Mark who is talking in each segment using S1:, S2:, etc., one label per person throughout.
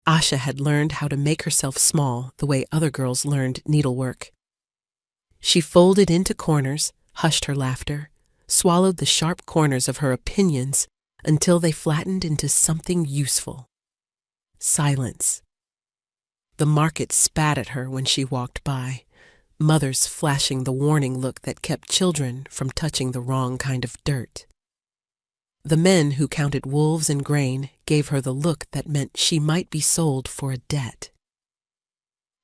S1: Asha had learned how to make herself small the way other girls learned needlework. She folded into corners, hushed her laughter, swallowed the sharp corners of her opinions until they flattened into something useful. Silence. The market spat at her when she walked by, mothers flashing the warning look that kept children from touching the wrong kind of dirt. The men who counted wolves and grain gave her the look that meant she might be sold for a debt.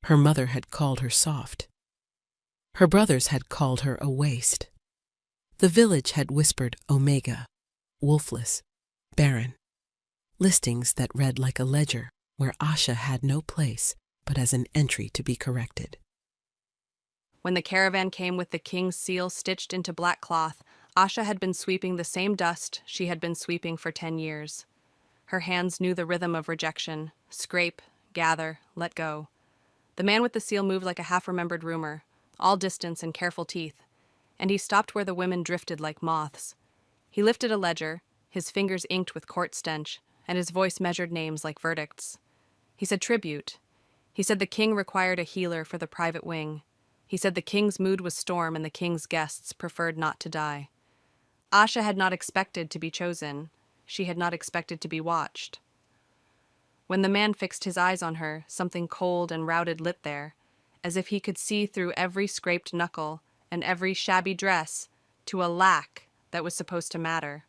S1: Her mother had called her soft. Her brothers had called her a waste. The village had whispered omega, wolfless, barren, listings that read like a ledger where Asha had no place but as an entry to be corrected.
S2: When the caravan came with the king's seal stitched into black cloth, Asha had been sweeping the same dust she had been sweeping for 10 years. Her hands knew the rhythm of rejection: scrape, gather, let go. The man with the seal moved like a half-remembered rumor, all distance and careful teeth, and he stopped where the women drifted like moths. He lifted a ledger, his fingers inked with court stench, and his voice measured names like verdicts. He said tribute. He said the king required a healer for the private wing. He said the king's mood was storm and the king's guests preferred not to die. Asha had not expected to be chosen. She had not expected to be watched. When the man fixed his eyes on her, something cold and routed lit there, as if he could see through every scraped knuckle and every shabby dress to a lack that was supposed to matter.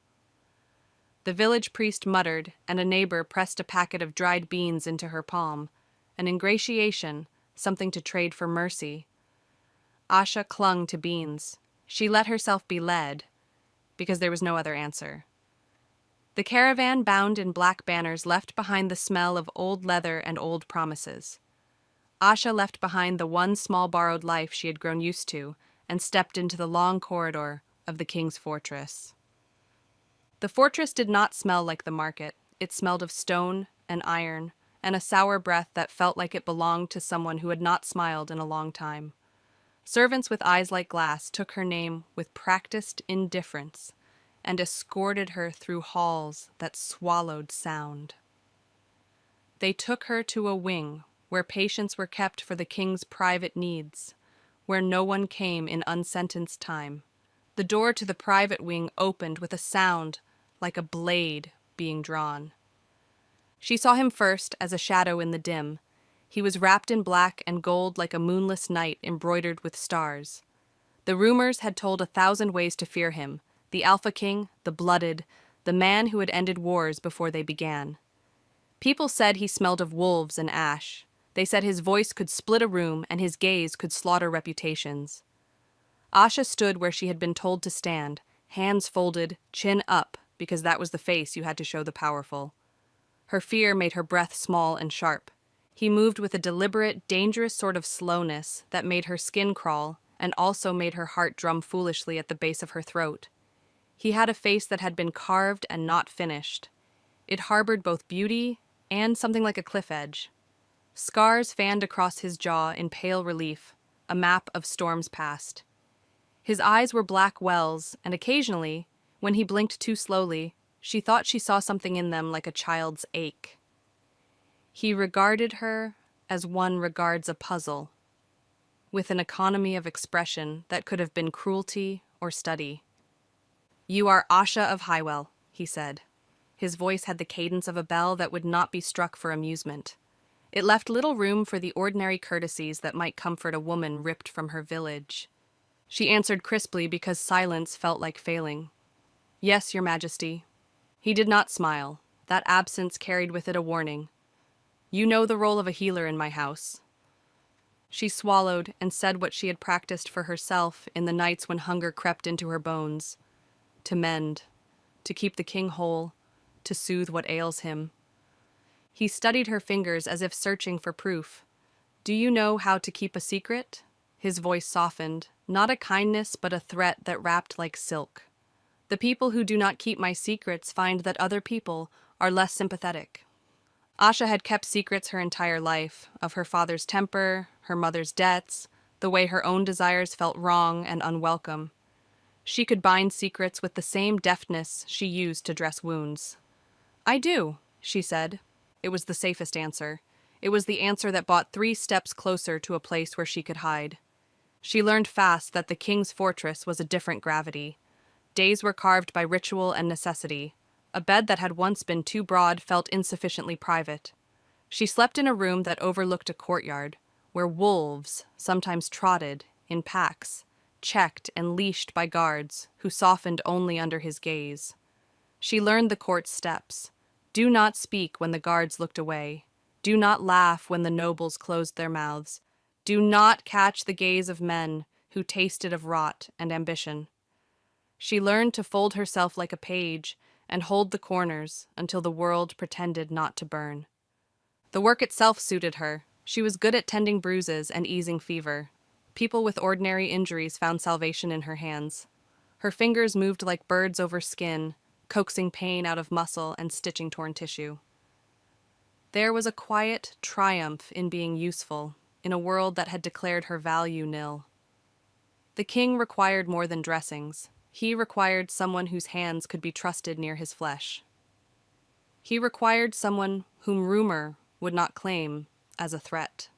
S2: The village priest muttered, and a neighbor pressed a packet of dried beans into her palm, an ingratiation, something to trade for mercy. Asha clung to beans. She let herself be led, because there was no other answer. The caravan bound in black banners left behind the smell of old leather and old promises. Asha left behind the one small borrowed life she had grown used to and stepped into the long corridor of the king's fortress. The fortress did not smell like the market. It smelled of stone and iron and a sour breath that felt like it belonged to someone who had not smiled in a long time. Servants with eyes like glass took her name with practiced indifference and escorted her through halls that swallowed sound. They took her to a wing where patients were kept for the king's private needs, where no one came in unsentenced time. The door to the private wing opened with a sound like a blade being drawn. She saw him first as a shadow in the dim. He was wrapped in black and gold like a moonless night embroidered with stars. The rumors had told 1,000 ways to fear him: the Alpha King, the blooded, the man who had ended wars before they began. People said he smelled of wolves and ash. They said his voice could split a room and his gaze could slaughter reputations. Asha stood where she had been told to stand, hands folded, chin up, because that was the face you had to show the powerful. Her fear made her breath small and sharp. He moved with a deliberate, dangerous sort of slowness that made her skin crawl and also made her heart drum foolishly at the base of her throat. He had a face that had been carved and not finished. It harbored both beauty and something like a cliff edge. Scars fanned across his jaw in pale relief, a map of storms past. His eyes were black wells, and occasionally, when he blinked too slowly, she thought she saw something in them like a child's ache. He regarded her as one regards a puzzle, with an economy of expression that could have been cruelty or study. "You are Asha of Highwell," he said. His voice had the cadence of a bell that would not be struck for amusement. It left little room for the ordinary courtesies that might comfort a woman ripped from her village. She answered crisply because silence felt like failing. "Yes, Your Majesty." He did not smile. That absence carried with it a warning. "You know the role of a healer in my house." She swallowed and said what she had practiced for herself in the nights when hunger crept into her bones. To mend, to keep the king whole, to soothe what ails him. He studied her fingers as if searching for proof. "Do you know how to keep a secret?" His voice softened, not a kindness but a threat that wrapped like silk. "The people who do not keep my secrets find that other people are less sympathetic." Asha had kept secrets her entire life, of her father's temper, her mother's debts, the way her own desires felt wrong and unwelcome. She could bind secrets with the same deftness she used to dress wounds. "I do," she said. It was the safest answer. It was the answer that brought 3 steps closer to a place where she could hide. She learned fast that the king's fortress was a different gravity. Days were carved by ritual and necessity. A bed that had once been too broad felt insufficiently private. She slept in a room that overlooked a courtyard, where wolves sometimes trotted in packs, checked and leashed by guards who softened only under his gaze. She learned the court's steps. Do not speak when the guards looked away. Do not laugh when the nobles closed their mouths. Do not catch the gaze of men who tasted of rot and ambition. She learned to fold herself like a page and hold the corners until the world pretended not to burn. The work itself suited her. She was good at tending bruises and easing fever. People with ordinary injuries found salvation in her hands. Her fingers moved like birds over skin, coaxing pain out of muscle and stitching torn tissue. There was a quiet triumph in being useful, in a world that had declared her value nil. The king required more than dressings. He required someone whose hands could be trusted near his flesh. He required someone whom rumor would not claim as a threat.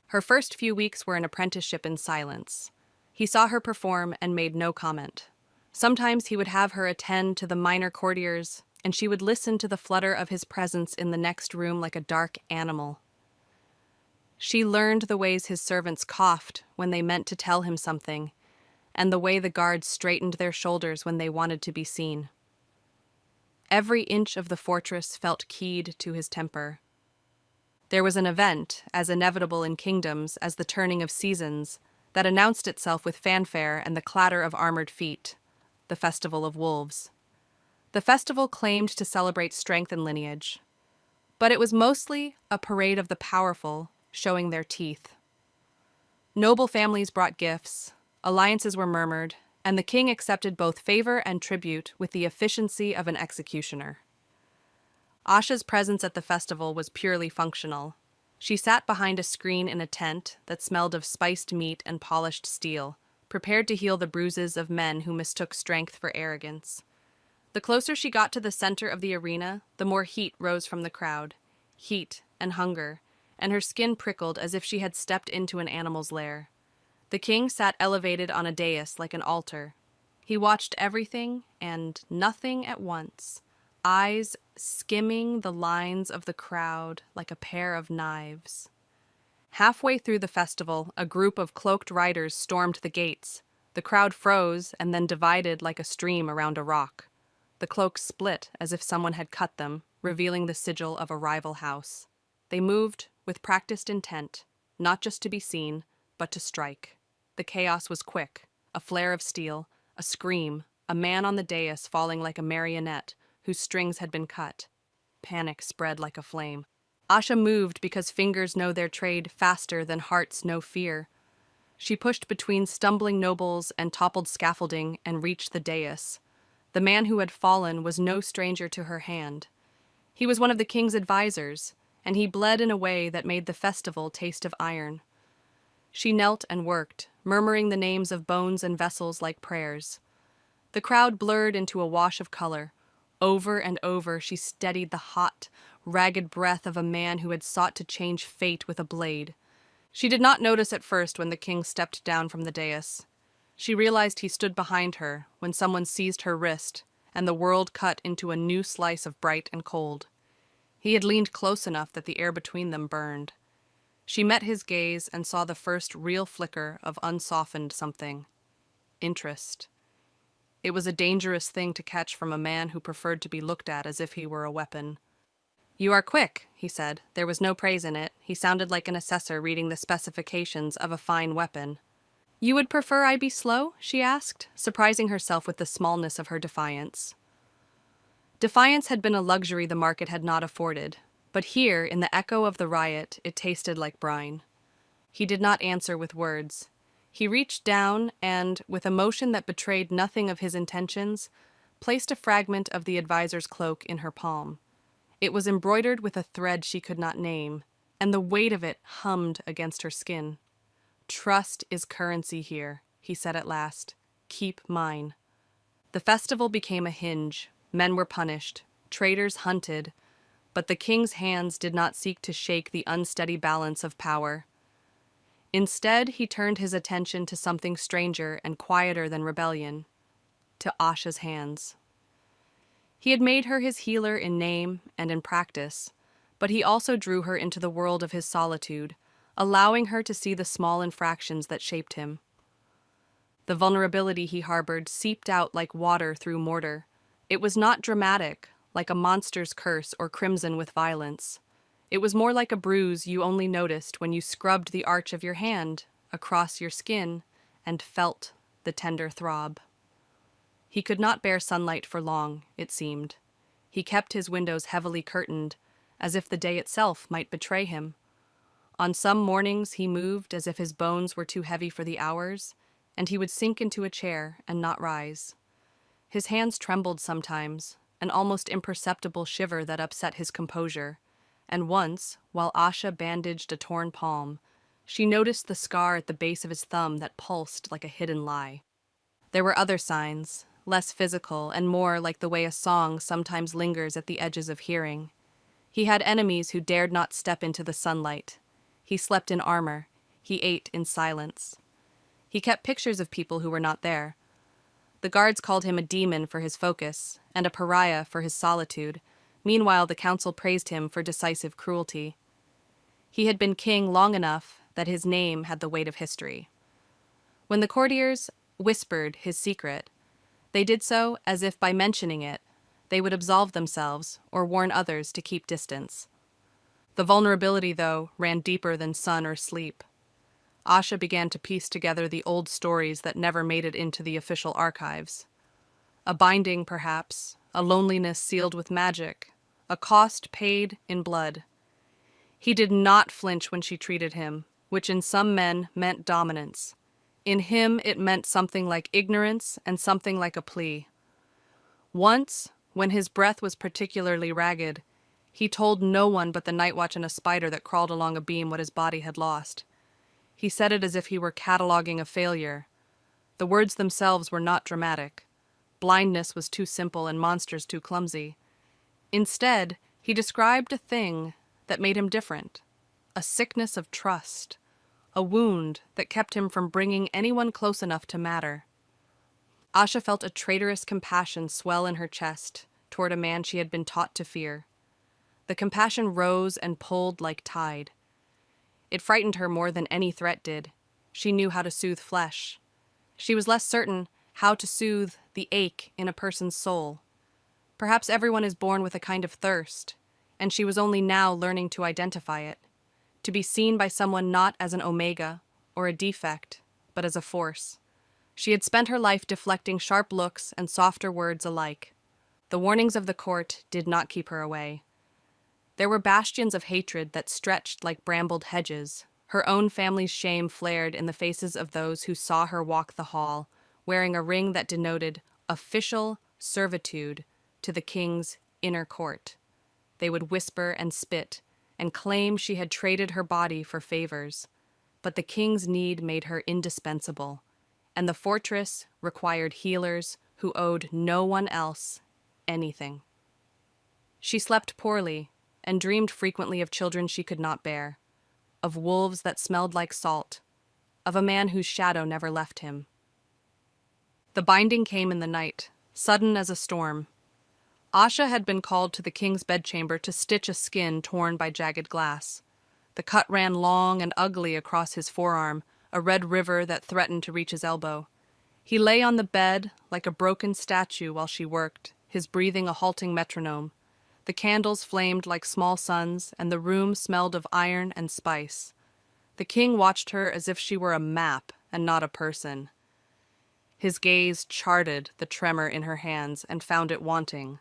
S2: Her first few weeks were an apprenticeship in silence. He saw her perform and made no comment. Sometimes he would have her attend to the minor courtiers, and she would listen to the flutter of his presence in the next room like a dark animal. She learned the ways his servants coughed when they meant to tell him something, and the way the guards straightened their shoulders when they wanted to be seen. Every inch of the fortress felt keyed to his temper. There was an event, as inevitable in kingdoms as the turning of seasons, that announced itself with fanfare and the clatter of armored feet, the Festival of Wolves. The festival claimed to celebrate strength and lineage, but it was mostly a parade of the powerful showing their teeth. Noble families brought gifts, alliances were murmured, and the king accepted both favor and tribute with the efficiency of an executioner. Asha's presence at the festival was purely functional. She sat behind a screen in a tent that smelled of spiced meat and polished steel, prepared to heal the bruises of men who mistook strength for arrogance. The closer she got to the center of the arena, the more heat rose from the crowd. Heat and hunger, and her skin prickled as if she had stepped into an animal's lair. The king sat elevated on a dais like an altar. He watched everything and nothing at once, eyes skimming the lines of the crowd like a pair of knives. Halfway through the festival, a group of cloaked riders stormed the gates. The crowd froze and then divided like a stream around a rock. The cloaks split as if someone had cut them, revealing the sigil of a rival house. They moved with practiced intent, not just to be seen, but to strike. The chaos was quick. A flare of steel, a scream, a man on the dais falling like a marionette whose strings had been cut. Panic spread like a flame. Asha moved because fingers know their trade faster than hearts know fear. She pushed between stumbling nobles and toppled scaffolding and reached the dais. The man who had fallen was no stranger to her hand. He was one of the king's advisors, and he bled in a way that made the festival taste of iron. She knelt and worked, murmuring the names of bones and vessels like prayers. The crowd blurred into a wash of color. Over and over she steadied the hot, ragged breath of a man who had sought to change fate with a blade. She did not notice at first when the king stepped down from the dais. She realized he stood behind her when someone seized her wrist, and the world cut into a new slice of bright and cold. He had leaned close enough that the air between them burned. She met his gaze and saw the first real flicker of unsoftened something. Interest. It was a dangerous thing to catch from a man who preferred to be looked at as if he were a weapon. "You are quick," he said. There was no praise in it. He sounded like an assessor reading the specifications of a fine weapon. "You would prefer I be slow?" she asked, surprising herself with the smallness of her defiance. Defiance had been a luxury the market had not afforded, but here, in the echo of the riot, it tasted like brine. He did not answer with words. He reached down and, with a motion that betrayed nothing of his intentions, placed a fragment of the advisor's cloak in her palm. It was embroidered with a thread she could not name, and the weight of it hummed against her skin. "Trust is currency here," he said at last. "Keep mine." The festival became a hinge. Men were punished, traitors hunted. But the king's hands did not seek to shake the unsteady balance of power. Instead, he turned his attention to something stranger and quieter than rebellion, to Asha's hands. He had made her his healer in name and in practice, but he also drew her into the world of his solitude, allowing her to see the small infractions that shaped him. The vulnerability he harbored seeped out like water through mortar. It was not dramatic, like a monster's curse or crimson with violence. It was more like a bruise you only noticed when you scrubbed the arch of your hand across your skin and felt the tender throb. He could not bear sunlight for long, it seemed. He kept his windows heavily curtained, as if the day itself might betray him. On some mornings he moved as if his bones were too heavy for the hours, and he would sink into a chair and not rise. His hands trembled sometimes, an almost imperceptible shiver that upset his composure, and once, while Asha bandaged a torn palm, she noticed the scar at the base of his thumb that pulsed like a hidden lie. There were other signs, less physical and more like the way a song sometimes lingers at the edges of hearing. He had enemies who dared not step into the sunlight. He slept in armor. He ate in silence. He kept pictures of people who were not there. The guards called him a demon for his focus, and a pariah for his solitude. Meanwhile, the council praised him for decisive cruelty. He had been king long enough that his name had the weight of history. When the courtiers whispered his secret, they did so as if by mentioning it, they would absolve themselves or warn others to keep distance. The vulnerability, though, ran deeper than sun or sleep. Asha began to piece together the old stories that never made it into the official archives. A binding, perhaps, a loneliness sealed with magic, a cost paid in blood. He did not flinch when she treated him, which in some men meant dominance. In him it meant something like ignorance and something like a plea. Once, when his breath was particularly ragged, he told no one but the night watch and a spider that crawled along a beam what his body had lost. He said it as if he were cataloging a failure. The words themselves were not dramatic. Blindness was too simple and monsters too clumsy. Instead, he described a thing that made him different, a sickness of trust, a wound that kept him from bringing anyone close enough to matter. Asha felt a traitorous compassion swell in her chest toward a man she had been taught to fear. The compassion rose and pulled like tide. It frightened her more than any threat did. She knew how to soothe flesh. She was less certain how to soothe the ache in a person's soul. Perhaps everyone is born with a kind of thirst, and she was only now learning to identify it, to be seen by someone not as an omega or a defect, but as a force. She had spent her life deflecting sharp looks and softer words alike. The warnings of the court did not keep her away. There were bastions of hatred that stretched like brambled hedges. Her own family's shame flared in the faces of those who saw her walk the hall, wearing a ring that denoted official servitude to the king's inner court. They would whisper and spit and claim she had traded her body for favors. But the king's need made her indispensable, and the fortress required healers who owed no one else anything. She slept poorly and dreamed frequently of children she could not bear, of wolves that smelled like salt, of a man whose shadow never left him. The binding came in the night, sudden as a storm. Asha had been called to the king's bedchamber to stitch a skin torn by jagged glass. The cut ran long and ugly across his forearm, a red river that threatened to reach his elbow. He lay on the bed like a broken statue while she worked, his breathing a halting metronome. The candles flamed like small suns, and the room smelled of iron and spice. The king watched her as if she were a map and not a person. His gaze charted the tremor in her hands and found it wanting.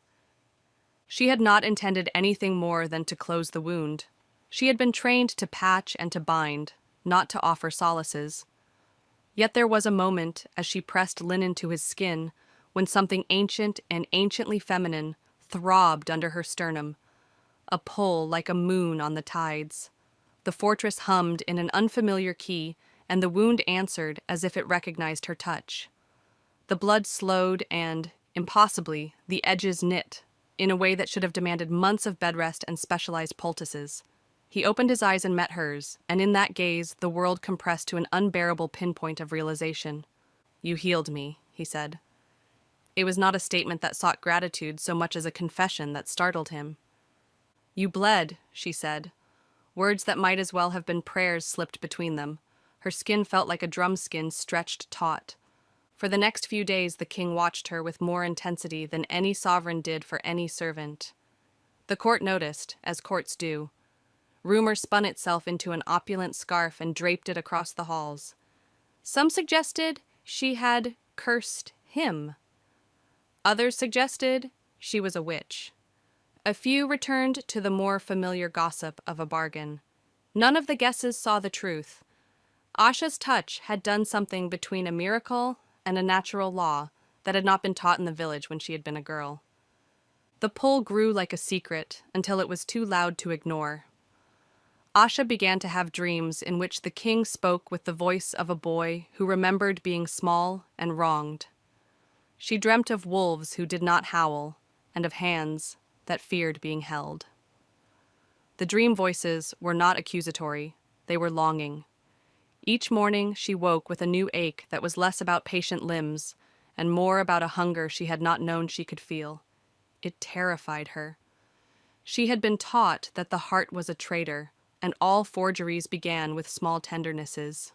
S2: She had not intended anything more than to close the wound. She had been trained to patch and to bind, not to offer solaces. Yet there was a moment, as she pressed linen to his skin, when something ancient and anciently feminine throbbed under her sternum, a pull like a moon on the tides. The fortress hummed in an unfamiliar key, and the wound answered as if it recognized her touch. The blood slowed and, impossibly, the edges knit, in a way that should have demanded months of bed rest and specialized poultices. He opened his eyes and met hers, and in that gaze, the world compressed to an unbearable pinpoint of realization. "You healed me," he said. It was not a statement that sought gratitude so much as a confession that startled him. "You bled," she said. Words that might as well have been prayers slipped between them. Her skin felt like a drum skin stretched taut. For the next few days, the king watched her with more intensity than any sovereign did for any servant. The court noticed, as courts do. Rumor spun itself into an opulent scarf and draped it across the halls. Some suggested she had cursed him. Others suggested she was a witch. A few returned to the more familiar gossip of a bargain. None of the guesses saw the truth. Asha's touch had done something between a miracle and a natural law that had not been taught in the village when she had been a girl. The pull grew like a secret until it was too loud to ignore. Asha began to have dreams in which the king spoke with the voice of a boy who remembered being small and wronged. She dreamt of wolves who did not howl, and of hands that feared being held. The dream voices were not accusatory, they were longing. Each morning she woke with a new ache that was less about patient limbs and more about a hunger she had not known she could feel. It terrified her. She had been taught that the heart was a traitor, and all forgeries began with small tendernesses.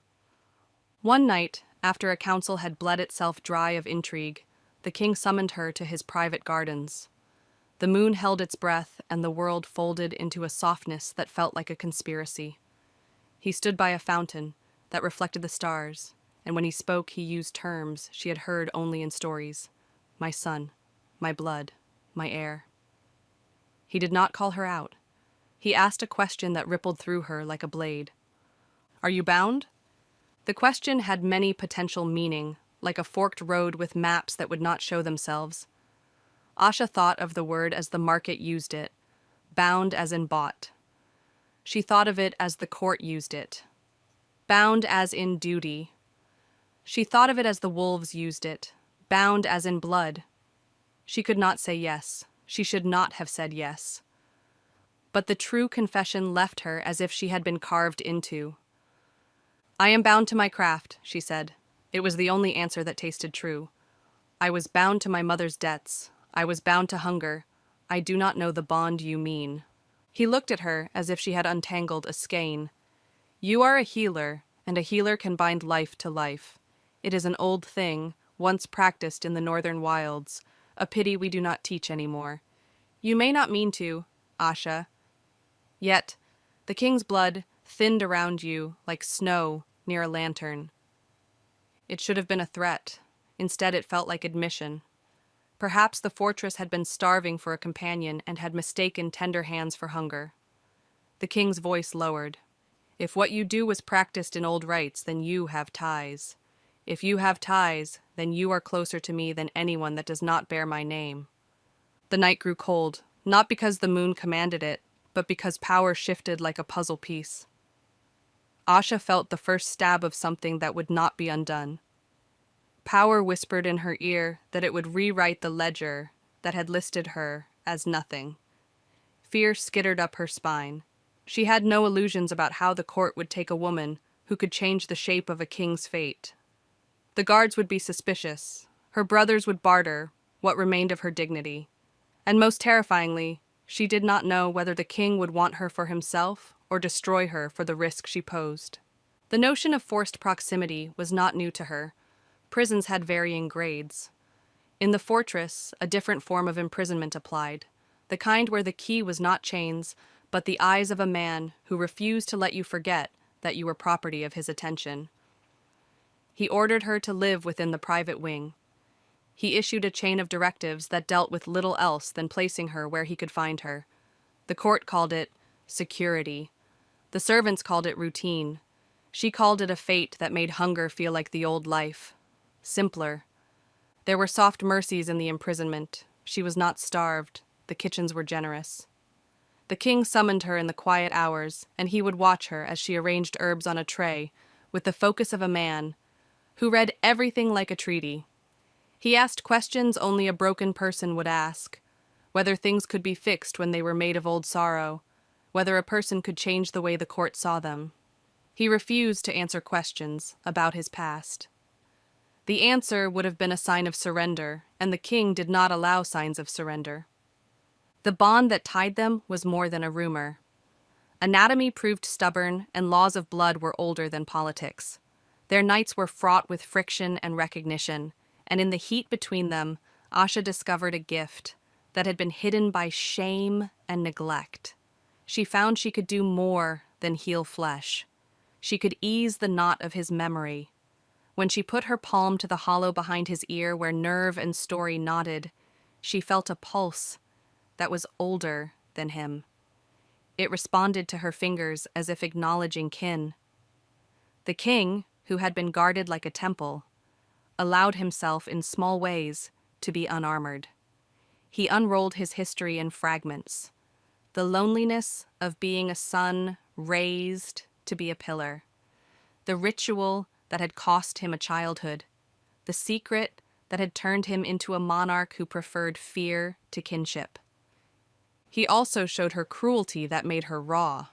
S2: One night, after a council had bled itself dry of intrigue, the king summoned her to his private gardens. The moon held its breath, and the world folded into a softness that felt like a conspiracy. He stood by a fountain that reflected the stars, and when he spoke he used terms she had heard only in stories. My son, my blood, my heir. He did not call her out. He asked a question that rippled through her like a blade. Are you bound? The question had many potential meaning, like a forked road with maps that would not show themselves. Asha thought of the word as the market used it, bound as in bought. She thought of it as the court used it, bound as in duty. She thought of it as the wolves used it, bound as in blood. She could not say yes. She should not have said yes. But the true confession left her as if she had been carved into. I am bound to my craft, she said. It was the only answer that tasted true. I was bound to my mother's debts. I was bound to hunger. I do not know the bond you mean. He looked at her as if she had untangled a skein. You are a healer, and a healer can bind life to life. It is an old thing, once practiced in the northern wilds, a pity we do not teach anymore. You may not mean to, Asha. Yet, the king's blood thinned around you like snow near a lantern. It should have been a threat. Instead, it felt like admission. Perhaps the fortress had been starving for a companion and had mistaken tender hands for hunger. The king's voice lowered. If what you do was practiced in old rites, then you have ties. If you have ties, then you are closer to me than anyone that does not bear my name. The night grew cold, not because the moon commanded it, but because power shifted like a puzzle piece. Asha felt the first stab of something that would not be undone. Power whispered in her ear that it would rewrite the ledger that had listed her as nothing. Fear skittered up her spine. She had no illusions about how the court would take a woman who could change the shape of a king's fate. The guards would be suspicious. Her brothers would barter what remained of her dignity. And most terrifyingly, she did not know whether the king would want her for himself or destroy her for the risk she posed. The notion of forced proximity was not new to her. Prisons had varying grades. In the fortress, a different form of imprisonment applied, the kind where the key was not chains, but the eyes of a man who refused to let you forget that you were property of his attention. He ordered her to live within the private wing. He issued a chain of directives that dealt with little else than placing her where he could find her. The court called it security. The servants called it routine. She called it a fate that made hunger feel like the old life. Simpler. There were soft mercies in the imprisonment. She was not starved. The kitchens were generous. The king summoned her in the quiet hours, and he would watch her as she arranged herbs on a tray, with the focus of a man who read everything like a treaty. He asked questions only a broken person would ask. whether things could be fixed when they were made of old sorrow, whether a person could change the way the court saw them. He refused to answer questions about his past. The answer would have been a sign of surrender, and the king did not allow signs of surrender. The bond that tied them was more than a rumor. Anatomy proved stubborn, and laws of blood were older than politics. Their nights were fraught with friction and recognition, and in the heat between them, Asha discovered a gift that had been hidden by shame and neglect. She found she could do more than heal flesh. She could ease the knot of his memory. When she put her palm to the hollow behind his ear where nerve and story knotted, she felt a pulse that was older than him. It responded to her fingers as if acknowledging kin. The king, who had been guarded like a temple, allowed himself in small ways to be unarmored. He unrolled his history in fragments. The loneliness of being a son raised to be a pillar. The ritual that had cost him a childhood. The secret that had turned him into a monarch who preferred fear to kinship. He also showed her cruelty that made her raw.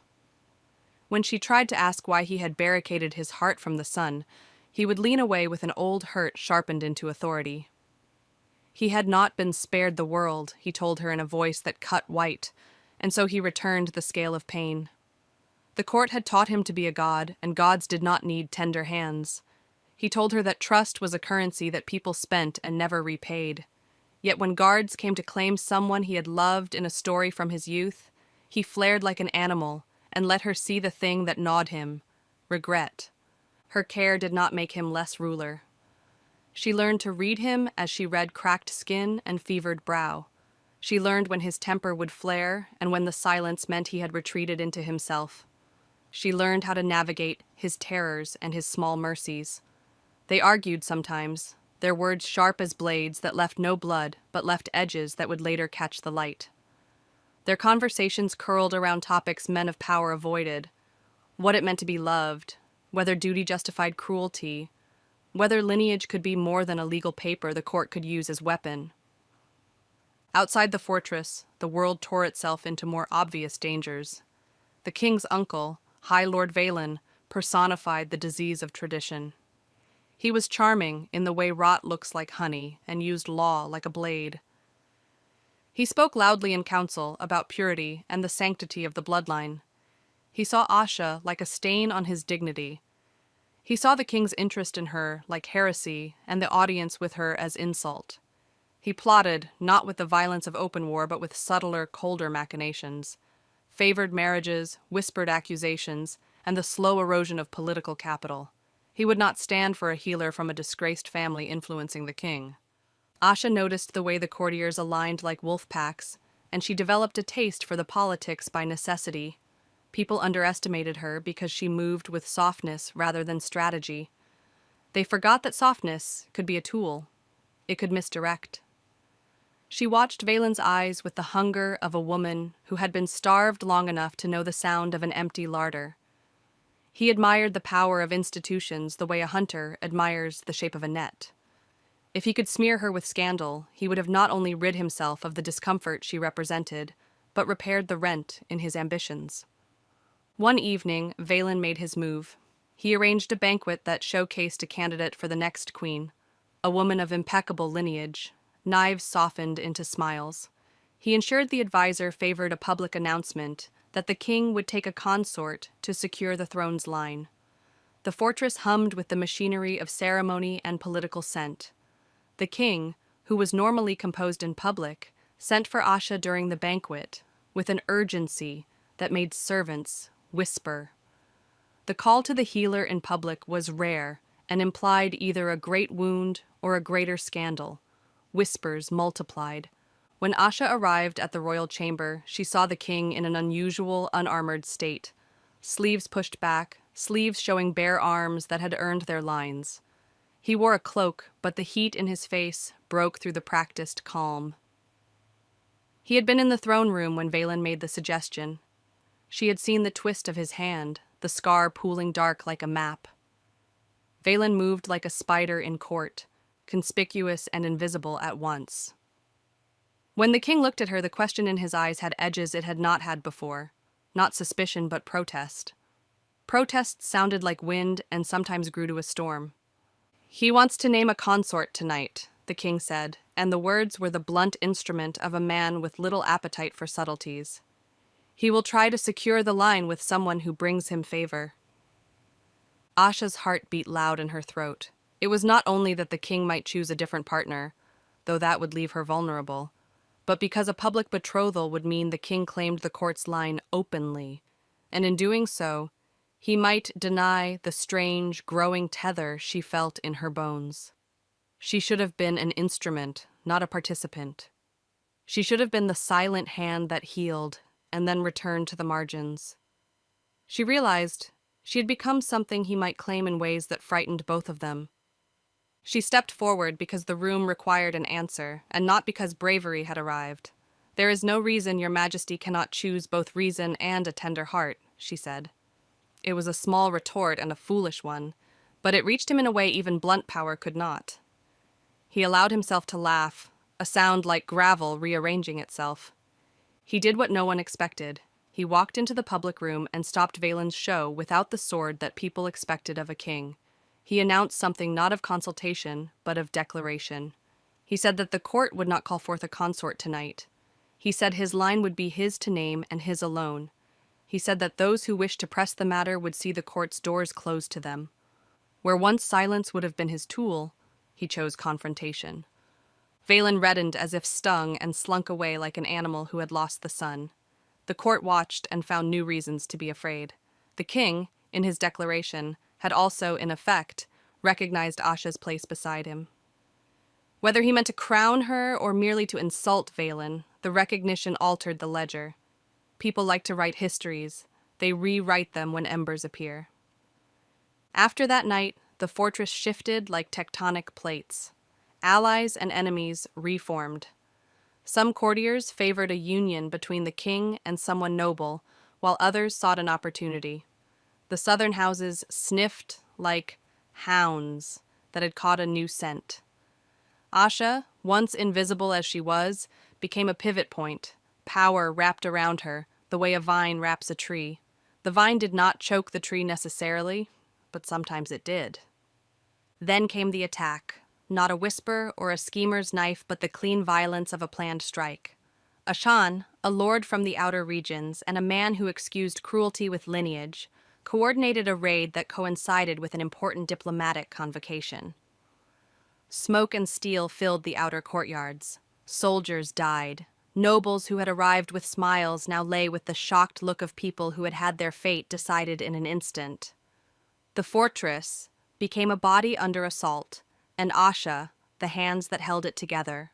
S2: When she tried to ask why he had barricaded his heart from the sun, he would lean away with an old hurt sharpened into authority. He had not been spared the world, he told her in a voice that cut white, and so he returned the scale of pain. The court had taught him to be a god, and gods did not need tender hands. He told her that trust was a currency that people spent and never repaid. Yet when guards came to claim someone he had loved in a story from his youth, he flared like an animal and let her see the thing that gnawed him, regret. Her care did not make him less ruler. She learned to read him as she read cracked skin and fevered brow. She learned when his temper would flare and when the silence meant he had retreated into himself. She learned how to navigate his terrors and his small mercies. They argued sometimes, their words sharp as blades that left no blood but left edges that would later catch the light. Their conversations curled around topics men of power avoided, what it meant to be loved, whether duty justified cruelty, whether lineage could be more than a legal paper the court could use as weapon. Outside the fortress, the world tore itself into more obvious dangers. The king's uncle, High Lord Valen, personified the disease of tradition. He was charming in the way rot looks like honey and used law like a blade. He spoke loudly in council about purity and the sanctity of the bloodline. He saw Asha like a stain on his dignity. He saw the king's interest in her like heresy and the audience with her as insult. He plotted, not with the violence of open war, but with subtler, colder machinations. Favored marriages, whispered accusations, and the slow erosion of political capital. He would not stand for a healer from a disgraced family influencing the king. Asha noticed the way the courtiers aligned like wolf packs, and she developed a taste for the politics by necessity. People underestimated her because she moved with softness rather than strategy. They forgot that softness could be a tool. It could misdirect. She watched Valen's eyes with the hunger of a woman who had been starved long enough to know the sound of an empty larder. He admired the power of institutions the way a hunter admires the shape of a net. If he could smear her with scandal, he would have not only rid himself of the discomfort she represented, but repaired the rent in his ambitions. One evening, Valen made his move. He arranged a banquet that showcased a candidate for the next queen, a woman of impeccable lineage, knives softened into smiles. He ensured the advisor favored a public announcement that the king would take a consort to secure the throne's line. The fortress hummed with the machinery of ceremony and political scent. The king, who was normally composed in public, sent for Asha during the banquet with an urgency that made servants whisper. The call to the healer in public was rare and implied either a great wound or a greater scandal. Whispers multiplied. When Asha arrived at the royal chamber, she saw the king in an unusual, unarmored state. Sleeves pushed back, sleeves showing bare arms that had earned their lines. He wore a cloak, but the heat in his face broke through the practiced calm. He had been in the throne room when Valen made the suggestion. She had seen the twist of his hand, the scar pooling dark like a map. Valen moved like a spider in court, conspicuous and invisible at once. When the king looked at her, the question in his eyes had edges it had not had before. Not suspicion, but protest. Protest sounded like wind and sometimes grew to a storm. "He wants to name a consort tonight," the king said, and the words were the blunt instrument of a man with little appetite for subtleties. "He will try to secure the line with someone who brings him favor." Asha's heart beat loud in her throat. It was not only that the king might choose a different partner, though that would leave her vulnerable, but because a public betrothal would mean the king claimed the court's line openly, and in doing so, he might deny the strange, growing tether she felt in her bones. She should have been an instrument, not a participant. She should have been the silent hand that healed and then returned to the margins. She realized she had become something he might claim in ways that frightened both of them. She stepped forward because the room required an answer, and not because bravery had arrived. "There is no reason your majesty cannot choose both reason and a tender heart," she said. It was a small retort and a foolish one, but it reached him in a way even blunt power could not. He allowed himself to laugh, a sound like gravel rearranging itself. He did what no one expected. He walked into the public room and stopped Valen's show without the sword that people expected of a king. He announced something not of consultation, but of declaration. He said that the court would not call forth a consort tonight. He said his line would be his to name and his alone. He said that those who wished to press the matter would see the court's doors closed to them. Where once silence would have been his tool, he chose confrontation. Valen reddened as if stung and slunk away like an animal who had lost the sun. The court watched and found new reasons to be afraid. The king, in his declaration, had also, in effect, recognized Asha's place beside him. Whether he meant to crown her or merely to insult Valen, the recognition altered the ledger. People like to write histories. They rewrite them when embers appear. After that night, the fortress shifted like tectonic plates. Allies and enemies reformed. Some courtiers favored a union between the king and someone noble, while others sought an opportunity. The southern houses sniffed like hounds that had caught a new scent. Asha, once invisible as she was, became a pivot point. Power wrapped around her, the way a vine wraps a tree. The vine did not choke the tree necessarily, but sometimes it did. Then came the attack, not a whisper or a schemer's knife, but the clean violence of a planned strike. Ashan, a lord from the outer regions and a man who excused cruelty with lineage, coordinated a raid that coincided with an important diplomatic convocation. Smoke and steel filled the outer courtyards. Soldiers died. Nobles who had arrived with smiles now lay with the shocked look of people who had had their fate decided in an instant. The fortress became a body under assault, and Asha, the hands that held it together.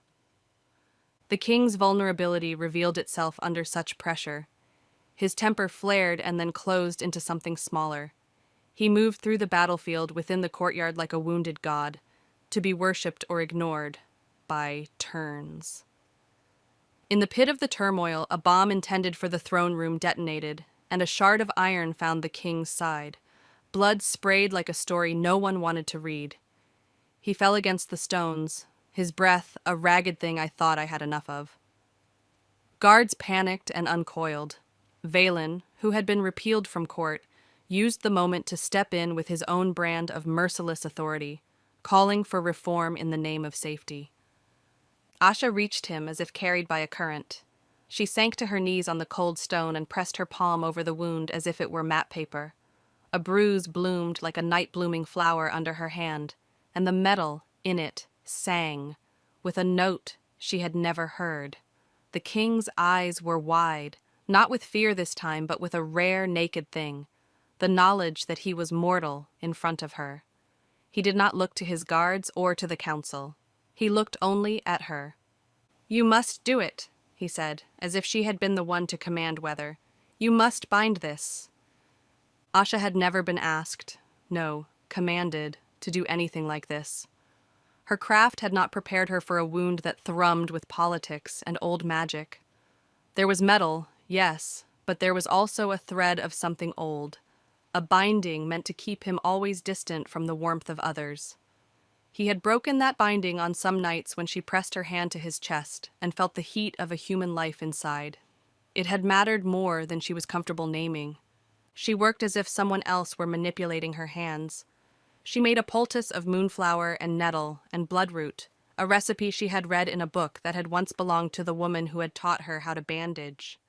S2: The king's vulnerability revealed itself under such pressure. His temper flared and then closed into something smaller. He moved through the battlefield within the courtyard like a wounded god, to be worshipped or ignored by turns. In the pit of the turmoil, a bomb intended for the throne room detonated, and a shard of iron found the king's side. Blood sprayed like a story no one wanted to read. He fell against the stones, his breath a ragged thing I thought I had enough of. Guards panicked and uncoiled. Valen, who had been repealed from court, used the moment to step in with his own brand of merciless authority, calling for reform in the name of safety. Asha reached him as if carried by a current. She sank to her knees on the cold stone and pressed her palm over the wound as if it were map paper. A bruise bloomed like a night-blooming flower under her hand, and the metal in it sang, with a note she had never heard. The king's eyes were wide, not with fear this time, but with a rare naked thing, the knowledge that he was mortal in front of her. He did not look to his guards or to the council. He looked only at her. "You must do it," he said, as if she had been the one to command whether. "You must bind this." Asha had never been asked, no, commanded, to do anything like this. Her craft had not prepared her for a wound that thrummed with politics and old magic. There was metal, yes, but there was also a thread of something old, a binding meant to keep him always distant from the warmth of others. He had broken that binding on some nights when she pressed her hand to his chest and felt the heat of a human life inside. It had mattered more than she was comfortable naming. She worked as if someone else were manipulating her hands. She made a poultice of moonflower and nettle and bloodroot, a recipe she had read in a book that had once belonged to the woman who had taught her how to bandage.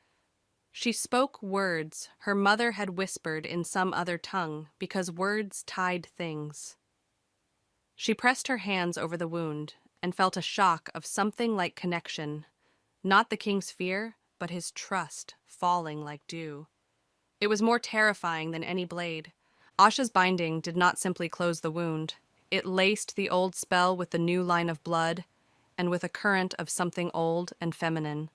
S2: She spoke words her mother had whispered in some other tongue because words tied things. She pressed her hands over the wound and felt a shock of something like connection, not the king's fear, but his trust falling like dew. It was more terrifying than any blade. Asha's binding did not simply close the wound. It laced the old spell with the new line of blood and with a current of something old and feminine.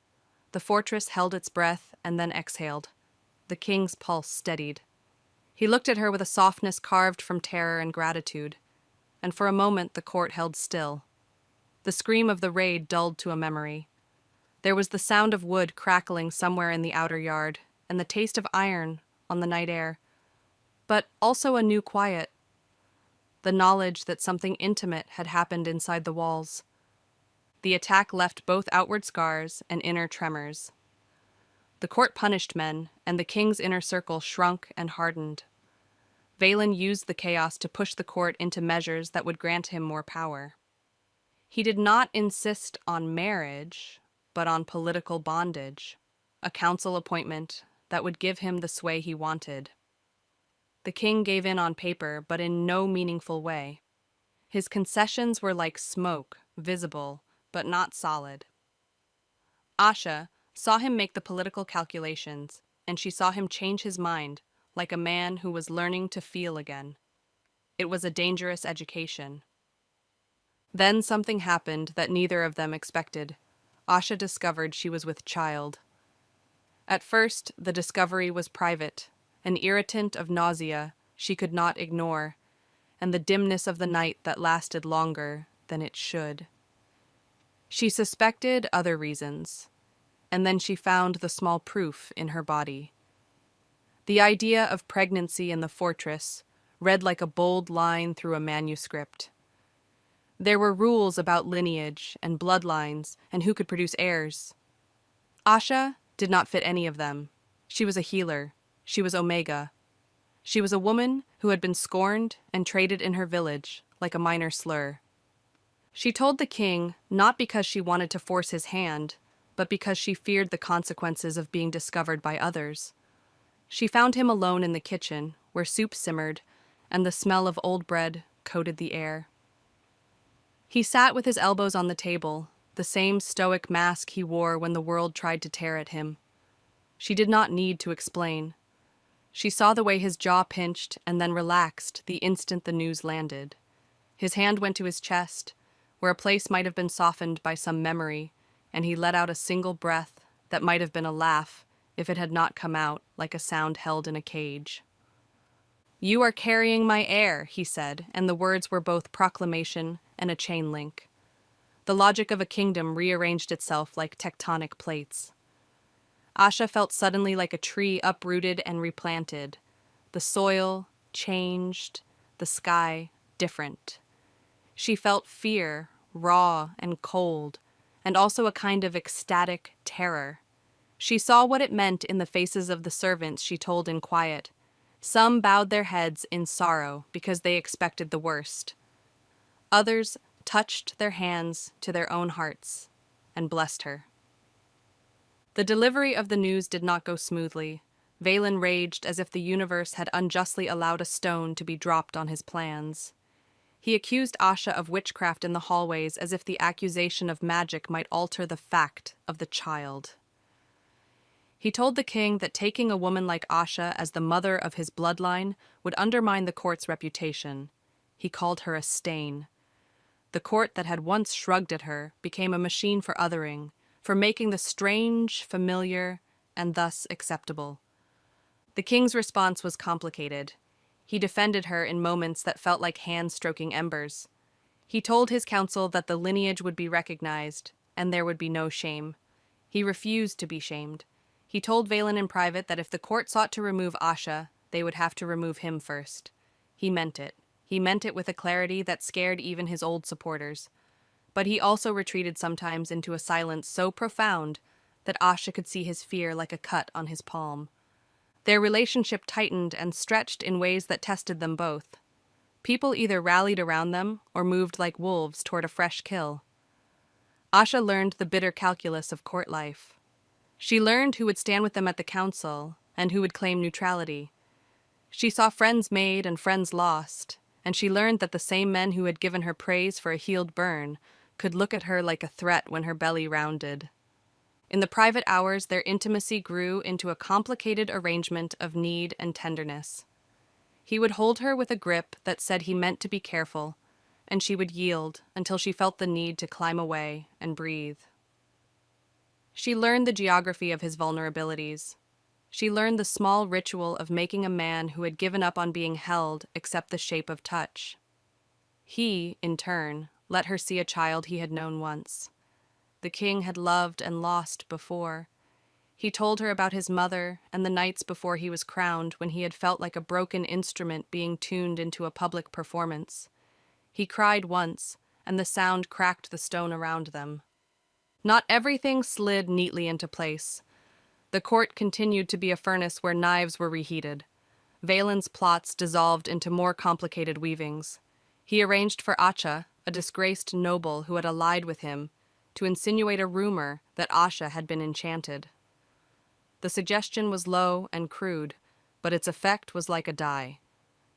S2: The fortress held its breath and then exhaled. The king's pulse steadied. He looked at her with a softness carved from terror and gratitude, and for a moment the court held still. The scream of the raid dulled to a memory. There was the sound of wood crackling somewhere in the outer yard, and the taste of iron on the night air, but also a new quiet, the knowledge that something intimate had happened inside the walls. The attack left both outward scars and inner tremors. The court punished men, and the king's inner circle shrunk and hardened. Valen used the chaos to push the court into measures that would grant him more power. He did not insist on marriage, but on political bondage, a council appointment that would give him the sway he wanted. The king gave in on paper, but in no meaningful way. His concessions were like smoke, visible, but not solid. Asha saw him make the political calculations, and she saw him change his mind, like a man who was learning to feel again. It was a dangerous education. Then something happened that neither of them expected. Asha discovered she was with child. At first, the discovery was private, an irritant of nausea she could not ignore, and the dimness of the night that lasted longer than it should. She suspected other reasons, and then she found the small proof in her body. The idea of pregnancy in the fortress read like a bold line through a manuscript. There were rules about lineage and bloodlines and who could produce heirs. Asha did not fit any of them. She was a healer. She was Omega. She was a woman who had been scorned and traded in her village like a minor slur. She told the king not because she wanted to force his hand, but because she feared the consequences of being discovered by others. She found him alone in the kitchen, where soup simmered, and the smell of old bread coated the air. He sat with his elbows on the table, the same stoic mask he wore when the world tried to tear at him. She did not need to explain. She saw the way his jaw pinched and then relaxed the instant the news landed. His hand went to his chest, where a place might have been softened by some memory, and he let out a single breath that might have been a laugh if it had not come out like a sound held in a cage. "You are carrying my heir," he said, and the words were both proclamation and a chain link. The logic of a kingdom rearranged itself like tectonic plates. Asha felt suddenly like a tree uprooted and replanted. The soil changed, the sky different. She felt fear, raw and cold, and also a kind of ecstatic terror. She saw what it meant in the faces of the servants she told in quiet. Some bowed their heads in sorrow because they expected the worst. Others touched their hands to their own hearts and blessed her. The delivery of the news did not go smoothly. Valen raged as if the universe had unjustly allowed a stone to be dropped on his plans. He accused Asha of witchcraft in the hallways as if the accusation of magic might alter the fact of the child. He told the king that taking a woman like Asha as the mother of his bloodline would undermine the court's reputation. He called her a stain. The court that had once shrugged at her became a machine for othering, for making the strange familiar and thus acceptable. The king's response was complicated. He defended her in moments that felt like hands stroking embers. He told his council that the lineage would be recognized, and there would be no shame. He refused to be shamed. He told Valen in private that if the court sought to remove Asha, they would have to remove him first. He meant it. He meant it with a clarity that scared even his old supporters. But he also retreated sometimes into a silence so profound that Asha could see his fear like a cut on his palm. Their relationship tightened and stretched in ways that tested them both. People either rallied around them or moved like wolves toward a fresh kill. Asha learned the bitter calculus of court life. She learned who would stand with them at the council and who would claim neutrality. She saw friends made and friends lost, and she learned that the same men who had given her praise for a healed burn could look at her like a threat when her belly rounded. In the private hours, their intimacy grew into a complicated arrangement of need and tenderness. He would hold her with a grip that said he meant to be careful, and she would yield until she felt the need to climb away and breathe. She learned the geography of his vulnerabilities. She learned the small ritual of making a man who had given up on being held accept the shape of touch. He, in turn, let her see a child he had known once. The king had loved and lost before. He told her about his mother and the nights before he was crowned when he had felt like a broken instrument being tuned into a public performance. He cried once, and the sound cracked the stone around them. Not everything slid neatly into place. The court continued to be a furnace where knives were reheated. Valen's plots dissolved into more complicated weavings. He arranged for Asha, a disgraced noble who had allied with him, to insinuate a rumor that Asha had been enchanted. The suggestion was low and crude, but its effect was like a die.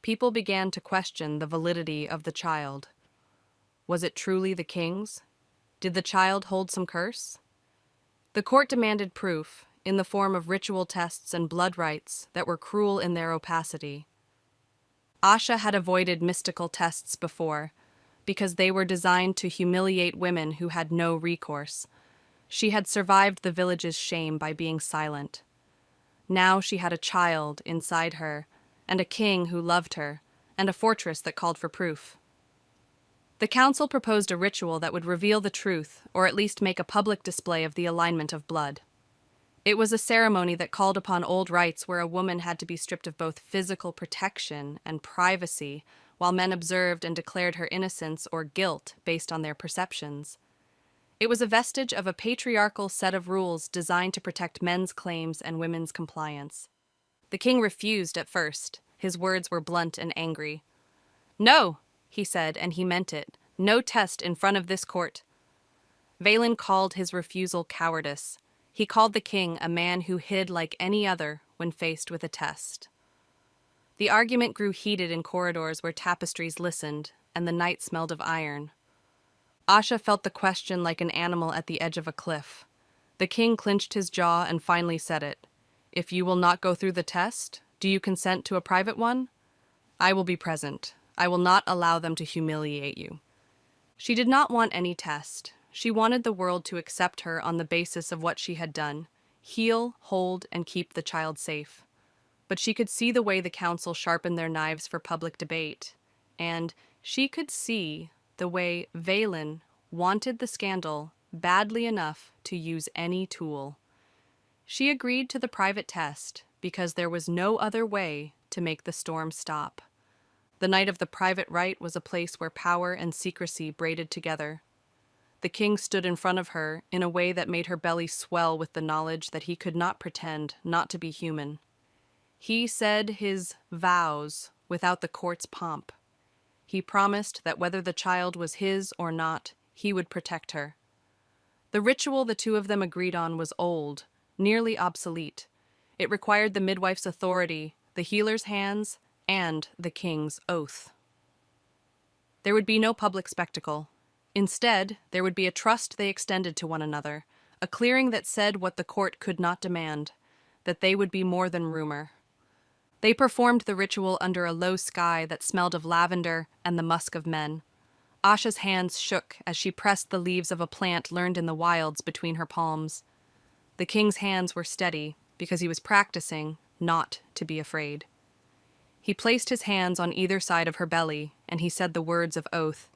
S2: People began to question the validity of the child. Was it truly the king's? Did the child hold some curse? The court demanded proof, in the form of ritual tests and blood rites that were cruel in their opacity. Asha had avoided mystical tests before, because they were designed to humiliate women who had no recourse. She had survived the village's shame by being silent. Now she had a child inside her, and a king who loved her, and a fortress that called for proof. The council proposed a ritual that would reveal the truth, or at least make a public display of the alignment of blood. It was a ceremony that called upon old rites where a woman had to be stripped of both physical protection and privacy, while men observed and declared her innocence or guilt based on their perceptions. It was a vestige of a patriarchal set of rules designed to protect men's claims and women's compliance. The king refused at first. His words were blunt and angry. "No," he said, and he meant it. "No test in front of this court." Valen called his refusal cowardice. He called the king a man who hid like any other when faced with a test. The argument grew heated in corridors where tapestries listened, and the night smelled of iron. Asha felt the question like an animal at the edge of a cliff. The king clenched his jaw and finally said it. "If you will not go through the test, do you consent to a private one? I will be present. I will not allow them to humiliate you." She did not want any test. She wanted the world to accept her on the basis of what she had done: heal, hold, and keep the child safe. But she could see the way the council sharpened their knives for public debate, and she could see the way Valen wanted the scandal badly enough to use any tool. She agreed to the private test because there was no other way to make the storm stop. The night of the private rite was a place where power and secrecy braided together. The king stood in front of her in a way that made her belly swell with the knowledge that he could not pretend not to be human. He said his vows without the court's pomp. He promised that whether the child was his or not, he would protect her. The ritual the two of them agreed on was old, nearly obsolete. It required the midwife's authority, the healer's hands, and the king's oath. There would be no public spectacle. Instead, there would be a trust they extended to one another, a clearing that said what the court could not demand, that they would be more than rumor. They performed the ritual under a low sky that smelled of lavender and the musk of men. Asha's hands shook as she pressed the leaves of a plant learned in the wilds between her palms. The king's hands were steady because he was practicing not to be afraid. He placed his hands on either side of her belly, and he said the words of oath.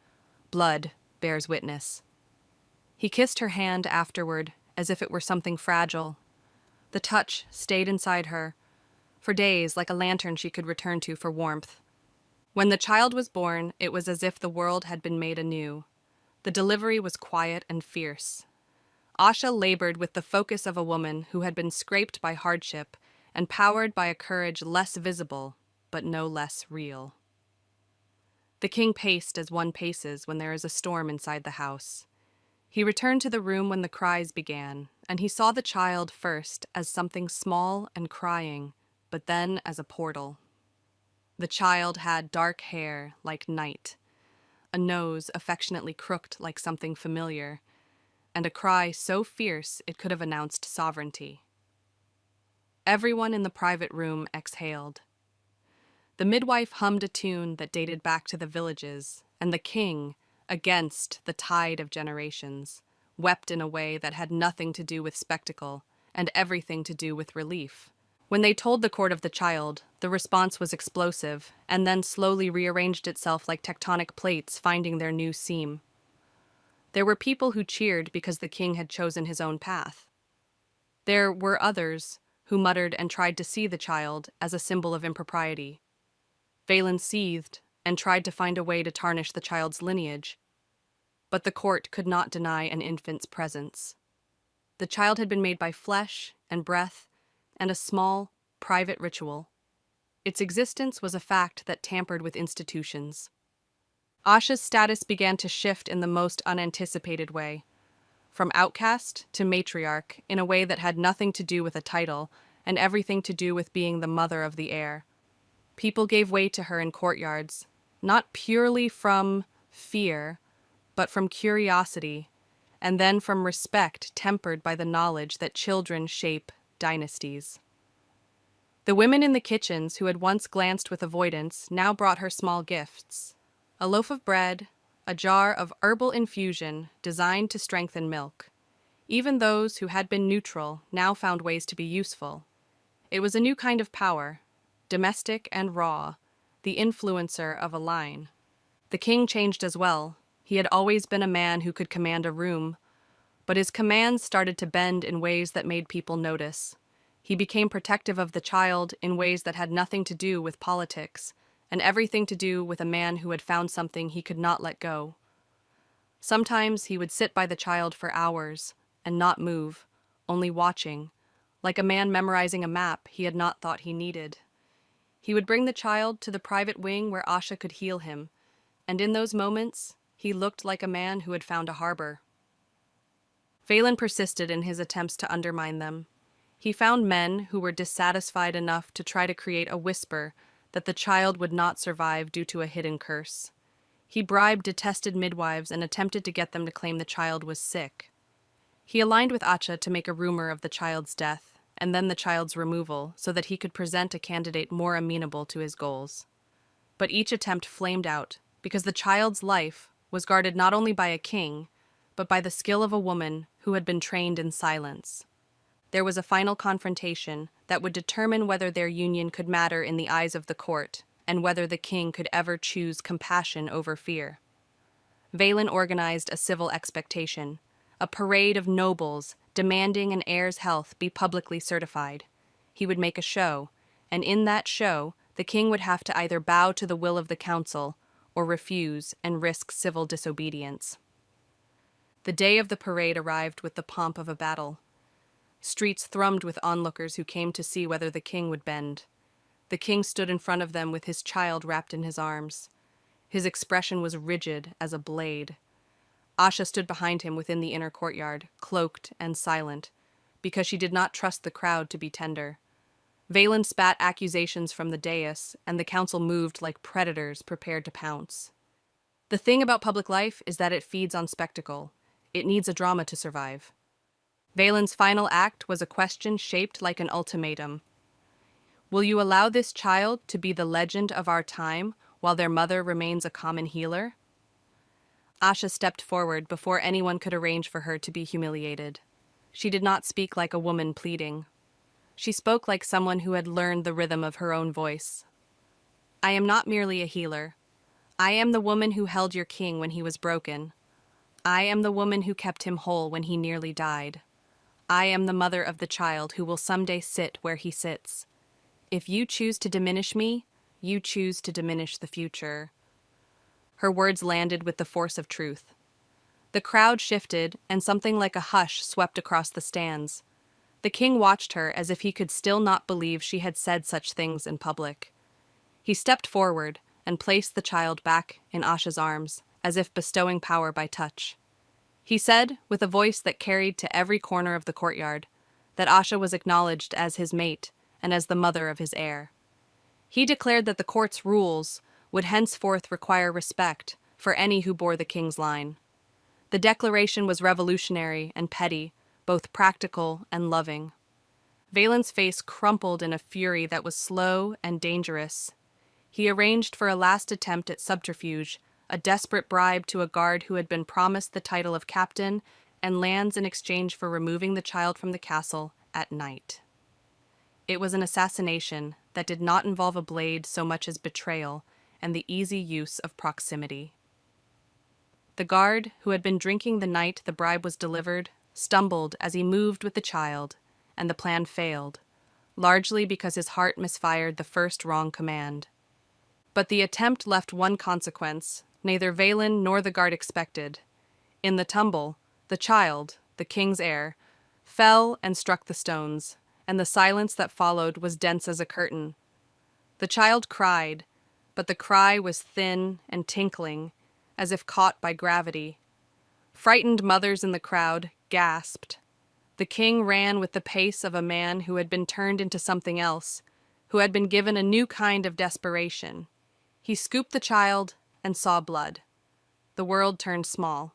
S2: "Blood bears witness." He kissed her hand afterward, as if it were something fragile. The touch stayed inside her, for days, like a lantern she could return to for warmth. When the child was born, it was as if the world had been made anew. The delivery was quiet and fierce. Asha labored with the focus of a woman who had been scraped by hardship and powered by a courage less visible, but no less real. The king paced as one paces when there is a storm inside the house. He returned to the room when the cries began, and he saw the child first as something small and crying, but then as a portal. The child had dark hair like night, a nose affectionately crooked like something familiar, and a cry so fierce it could have announced sovereignty. Everyone in the private room exhaled. The midwife hummed a tune that dated back to the villages, and the king, against the tide of generations, wept in a way that had nothing to do with spectacle and everything to do with relief. When they told the court of the child, the response was explosive and then slowly rearranged itself like tectonic plates finding their new seam. There were people who cheered because the king had chosen his own path. There were others who muttered and tried to see the child as a symbol of impropriety. Valen seethed and tried to find a way to tarnish the child's lineage, but the court could not deny an infant's presence. The child had been made by flesh and breath and a small, private ritual. Its existence was a fact that tampered with institutions. Asha's status began to shift in the most unanticipated way, from outcast to matriarch in a way that had nothing to do with a title and everything to do with being the mother of the heir. People gave way to her in courtyards, not purely from fear, but from curiosity, and then from respect tempered by the knowledge that children shape dynasties. The women in the kitchens who had once glanced with avoidance now brought her small gifts: a loaf of bread, a jar of herbal infusion designed to strengthen milk. Even those who had been neutral now found ways to be useful. It was a new kind of power, domestic and raw, the influencer of a line. The king changed as well. He had always been a man who could command a room, but his commands started to bend in ways that made people notice. He became protective of the child in ways that had nothing to do with politics, and everything to do with a man who had found something he could not let go. Sometimes he would sit by the child for hours and not move, only watching, like a man memorizing a map he had not thought he needed. He would bring the child to the private wing where Asha could heal him, and in those moments, he looked like a man who had found a harbor. Valen persisted in his attempts to undermine them. He found men who were dissatisfied enough to try to create a whisper that the child would not survive due to a hidden curse. He bribed detested midwives and attempted to get them to claim the child was sick. He aligned with Acha to make a rumor of the child's death, and then the child's removal, so that he could present a candidate more amenable to his goals. But each attempt flamed out, because the child's life was guarded not only by a king, but by the skill of a woman who had been trained in silence. There was a final confrontation that would determine whether their union could matter in the eyes of the court, and whether the king could ever choose compassion over fear. Valen organized a civil expectation, a parade of nobles demanding an heir's health be publicly certified. He would make a show, and in that show, the king would have to either bow to the will of the council or refuse and risk civil disobedience. The day of the parade arrived with the pomp of a battle. Streets thrummed with onlookers who came to see whether the king would bend. The king stood in front of them with his child wrapped in his arms. His expression was rigid as a blade. Asha stood behind him within the inner courtyard, cloaked and silent, because she did not trust the crowd to be tender. Valen spat accusations from the dais, and the council moved like predators prepared to pounce. The thing about public life is that it feeds on spectacle. It needs a drama to survive. Valen's final act was a question shaped like an ultimatum. Will you allow this child to be the legend of our time while their mother remains a common healer? Asha stepped forward before anyone could arrange for her to be humiliated. She did not speak like a woman pleading. She spoke like someone who had learned the rhythm of her own voice. I am not merely a healer. I am the woman who held your king when he was broken. I am the woman who kept him whole when he nearly died. I am the mother of the child who will someday sit where he sits. If you choose to diminish me, you choose to diminish the future." Her words landed with the force of truth. The crowd shifted, and something like a hush swept across the stands. The king watched her as if he could still not believe she had said such things in public. He stepped forward and placed the child back in Asha's arms, as if bestowing power by touch. He said, with a voice that carried to every corner of the courtyard, that Asha was acknowledged as his mate and as the mother of his heir. He declared that the court's rules would henceforth require respect for any who bore the king's line. The declaration was revolutionary and petty, both practical and loving. Valen's face crumpled in a fury that was slow and dangerous. He arranged for a last attempt at subterfuge, a desperate bribe to a guard who had been promised the title of captain and lands in exchange for removing the child from the castle at night. It was an assassination that did not involve a blade so much as betrayal and the easy use of proximity. The guard, who had been drinking the night the bribe was delivered, stumbled as he moved with the child, and the plan failed, largely because his heart misfired the first wrong command. But the attempt left one consequence neither Valen nor the guard expected. In the tumble, the child, the king's heir, fell and struck the stones, and the silence that followed was dense as a curtain. The child cried, but the cry was thin and tinkling, as if caught by gravity. Frightened mothers in the crowd gasped. The king ran with the pace of a man who had been turned into something else, who had been given a new kind of desperation. He scooped the child and saw blood. The world turned small.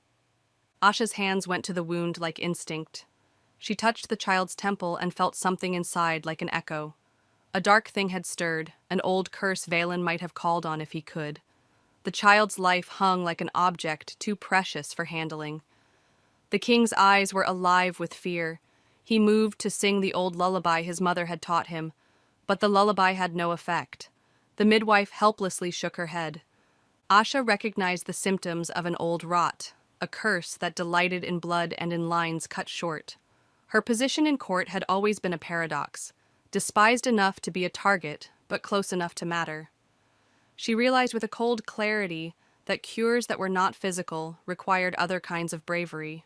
S2: Asha's hands went to the wound like instinct. She touched the child's temple and felt something inside like an echo. A dark thing had stirred, an old curse Valen might have called on if he could. The child's life hung like an object too precious for handling. The king's eyes were alive with fear. He moved to sing the old lullaby his mother had taught him, but the lullaby had no effect. The midwife helplessly shook her head. Asha recognized the symptoms of an old rot, a curse that delighted in blood and in lines cut short. Her position in court had always been a paradox, despised enough to be a target, but close enough to matter. She realized with a cold clarity that cures that were not physical required other kinds of bravery.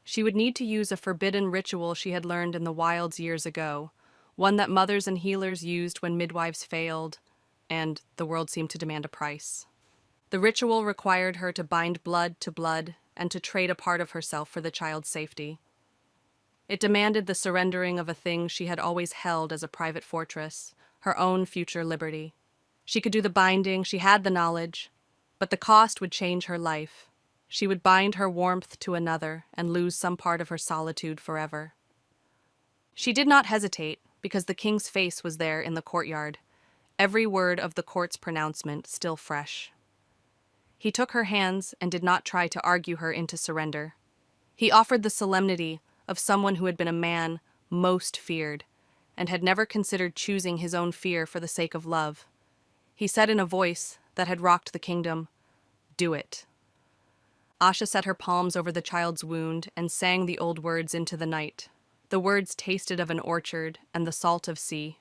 S2: She would need to use a forbidden ritual she had learned in the wilds years ago, one that mothers and healers used when midwives failed, and the world seemed to demand a price. The ritual required her to bind blood to blood and to trade a part of herself for the child's safety. It demanded the surrendering of a thing she had always held as a private fortress, her own future liberty. She could do the binding, she had the knowledge, but the cost would change her life. She would bind her warmth to another and lose some part of her solitude forever. She did not hesitate, because the king's face was there in the courtyard, every word of the court's pronouncement still fresh. He took her hands and did not try to argue her into surrender. He offered the solemnity of someone who had been a man most feared, and had never considered choosing his own fear for the sake of love. He said in a voice that had rocked the kingdom, "Do it." Asha set her palms over the child's wound and sang the old words into the night. The words tasted of an orchard and the salt of sea.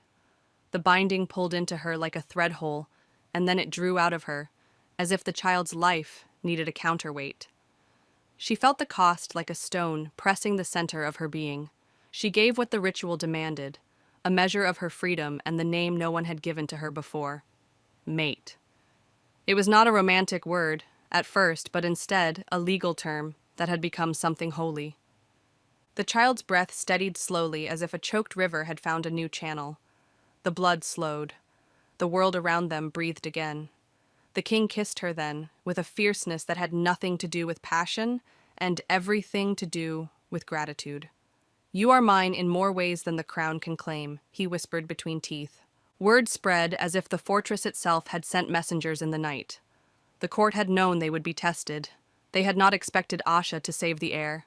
S2: The binding pulled into her like a thread hole, and then it drew out of her, as if the child's life needed a counterweight. She felt the cost like a stone pressing the center of her being. She gave what the ritual demanded, a measure of her freedom and the name no one had given to her before: mate. It was not a romantic word, at first, but instead a legal term that had become something holy. The child's breath steadied slowly as if a choked river had found a new channel. The blood slowed. The world around them breathed again. The king kissed her then, with a fierceness that had nothing to do with passion and everything to do with gratitude. "You are mine in more ways than the crown can claim," he whispered between teeth. Word spread as if the fortress itself had sent messengers in the night. The court had known they would be tested. They had not expected Asha to save the heir.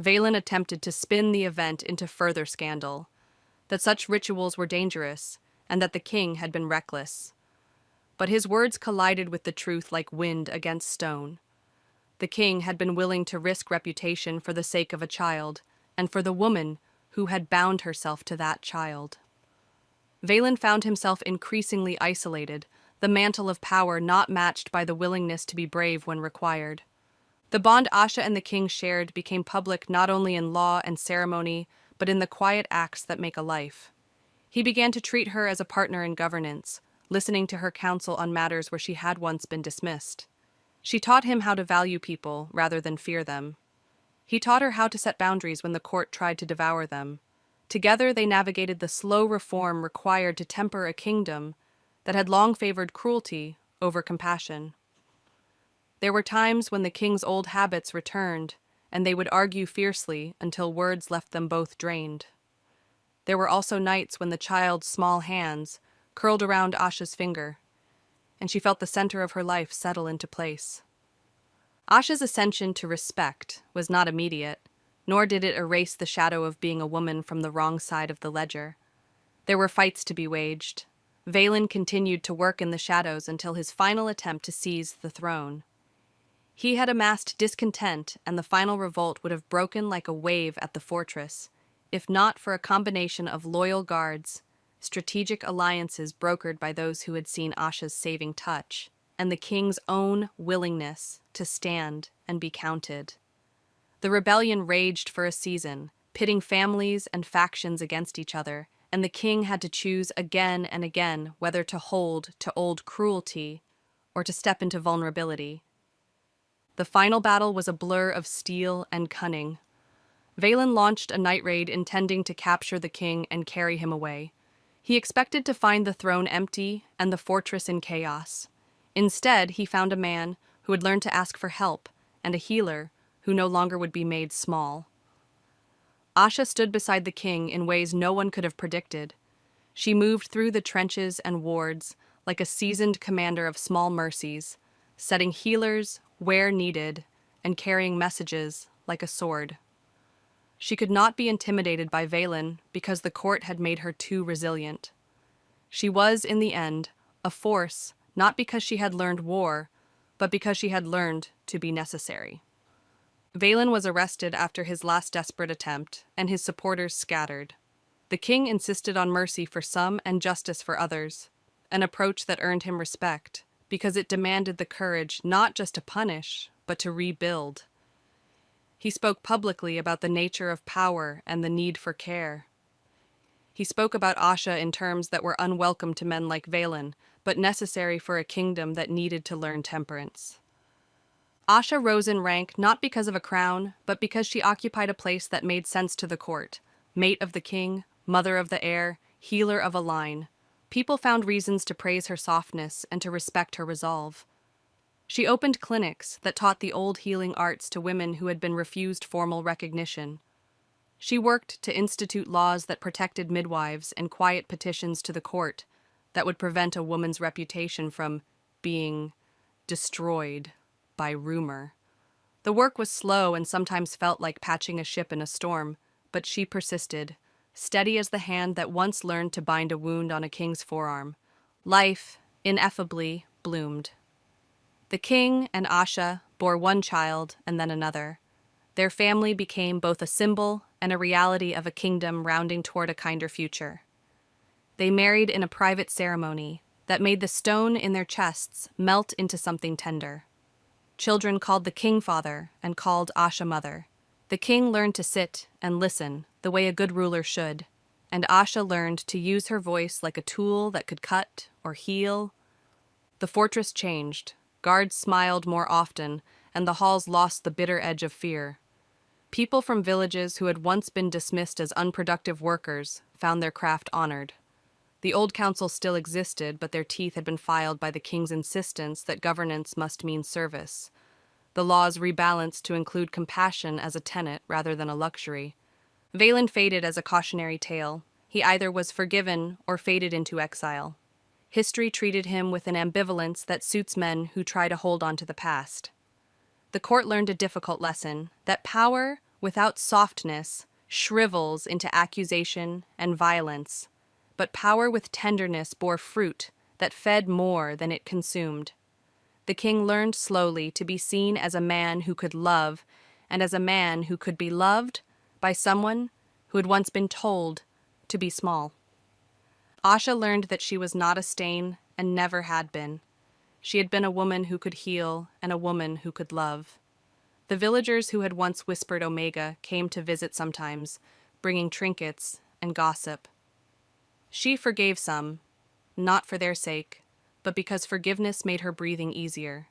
S2: Valen attempted to spin the event into further scandal, that such rituals were dangerous, and that the king had been reckless. But his words collided with the truth like wind against stone. The king had been willing to risk reputation for the sake of a child, and for the woman who had bound herself to that child. Valen found himself increasingly isolated, the mantle of power not matched by the willingness to be brave when required. The bond Asha and the king shared became public not only in law and ceremony, but in the quiet acts that make a life. He began to treat her as a partner in governance, listening to her counsel on matters where she had once been dismissed. She taught him how to value people rather than fear them. He taught her how to set boundaries when the court tried to devour them. Together they navigated the slow reform required to temper a kingdom that had long favored cruelty over compassion. There were times when the king's old habits returned, and they would argue fiercely until words left them both drained. There were also nights when the child's small hands curled around Asha's finger, and she felt the center of her life settle into place. Asha's ascension to respect was not immediate, nor did it erase the shadow of being a woman from the wrong side of the ledger. There were fights to be waged. Valen continued to work in the shadows until his final attempt to seize the throne. He had amassed discontent, and the final revolt would have broken like a wave at the fortress, if not for a combination of loyal guards, strategic alliances brokered by those who had seen Asha's saving touch, and the king's own willingness to stand and be counted. The rebellion raged for a season, pitting families and factions against each other, and the king had to choose again and again whether to hold to old cruelty or to step into vulnerability. The final battle was a blur of steel and cunning. Valen launched a night raid intending to capture the king and carry him away. He expected to find the throne empty and the fortress in chaos. Instead, he found a man who had learned to ask for help and a healer who no longer would be made small. Asha stood beside the king in ways no one could have predicted. She moved through the trenches and wards like a seasoned commander of small mercies, setting healers where needed and carrying messages like a sword. She could not be intimidated by Valen because the court had made her too resilient. She was, in the end, a force not because she had learned war, but because she had learned to be necessary. Valen was arrested after his last desperate attempt, and his supporters scattered. The king insisted on mercy for some and justice for others, an approach that earned him respect, because it demanded the courage not just to punish, but to rebuild. He spoke publicly about the nature of power and the need for care. He spoke about Asha in terms that were unwelcome to men like Valen, but necessary for a kingdom that needed to learn temperance. Asha rose in rank not because of a crown, but because she occupied a place that made sense to the court: mate of the king, mother of the heir, healer of a line. People found reasons to praise her softness and to respect her resolve. She opened clinics that taught the old healing arts to women who had been refused formal recognition. She worked to institute laws that protected midwives and quiet petitions to the court that would prevent a woman's reputation from being destroyed by rumor. The work was slow and sometimes felt like patching a ship in a storm, but she persisted, steady as the hand that once learned to bind a wound on a king's forearm. Life, ineffably, bloomed. The king and Asha bore one child and then another. Their family became both a symbol and a reality of a kingdom rounding toward a kinder future. They married in a private ceremony that made the stone in their chests melt into something tender. Children called the king father and called Asha mother. The king learned to sit and listen the way a good ruler should, and Asha learned to use her voice like a tool that could cut or heal. The fortress changed. Guards smiled more often, and the halls lost the bitter edge of fear. People from villages who had once been dismissed as unproductive workers found their craft honored. The old council still existed, but their teeth had been filed by the king's insistence that governance must mean service. The laws rebalanced to include compassion as a tenet rather than a luxury. Valen faded as a cautionary tale. He either was forgiven or faded into exile. History treated him with an ambivalence that suits men who try to hold on to the past. The court learned a difficult lesson, that power without softness shrivels into accusation and violence, but power with tenderness bore fruit that fed more than it consumed. The king learned slowly to be seen as a man who could love, and as a man who could be loved by someone who had once been told to be small. Asha learned that she was not a stain and never had been. She had been a woman who could heal and a woman who could love. The villagers who had once whispered Omega came to visit sometimes, bringing trinkets and gossip. She forgave some, not for their sake, but because forgiveness made her breathing easier.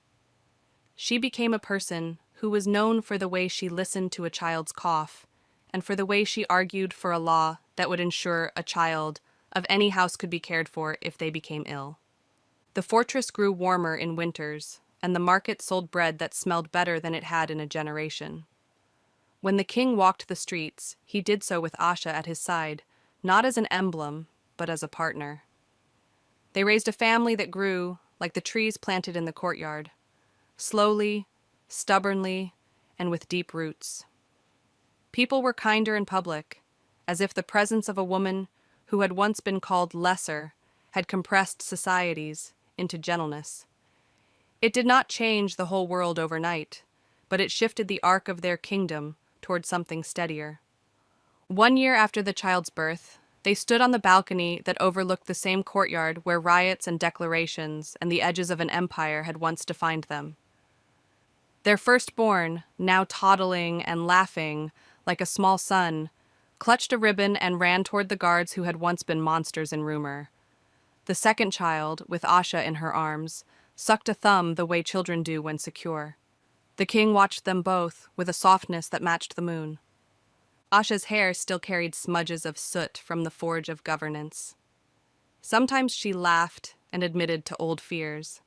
S2: She became a person who was known for the way she listened to a child's cough, and for the way she argued for a law that would ensure a child of any house could be cared for if they became ill. The fortress grew warmer in winters, and the market sold bread that smelled better than it had in a generation. When the king walked the streets, he did so with Asha at his side, not as an emblem, but as a partner. They raised a family that grew like the trees planted in the courtyard, slowly, stubbornly, and with deep roots. People were kinder in public, as if the presence of a woman who had once been called lesser had compressed societies into gentleness. It did not change the whole world overnight, but it shifted the arc of their kingdom toward something steadier. 1 year after the child's birth, they stood on the balcony that overlooked the same courtyard where riots and declarations and the edges of an empire had once defined them. Their firstborn, now toddling and laughing like a small son, clutched a ribbon and ran toward the guards who had once been monsters in rumor. The second child, with Asha in her arms, sucked a thumb the way children do when secure. The king watched them both with a softness that matched the moon. Asha's hair still carried smudges of soot from the forge of governance. Sometimes she laughed and admitted to old fears.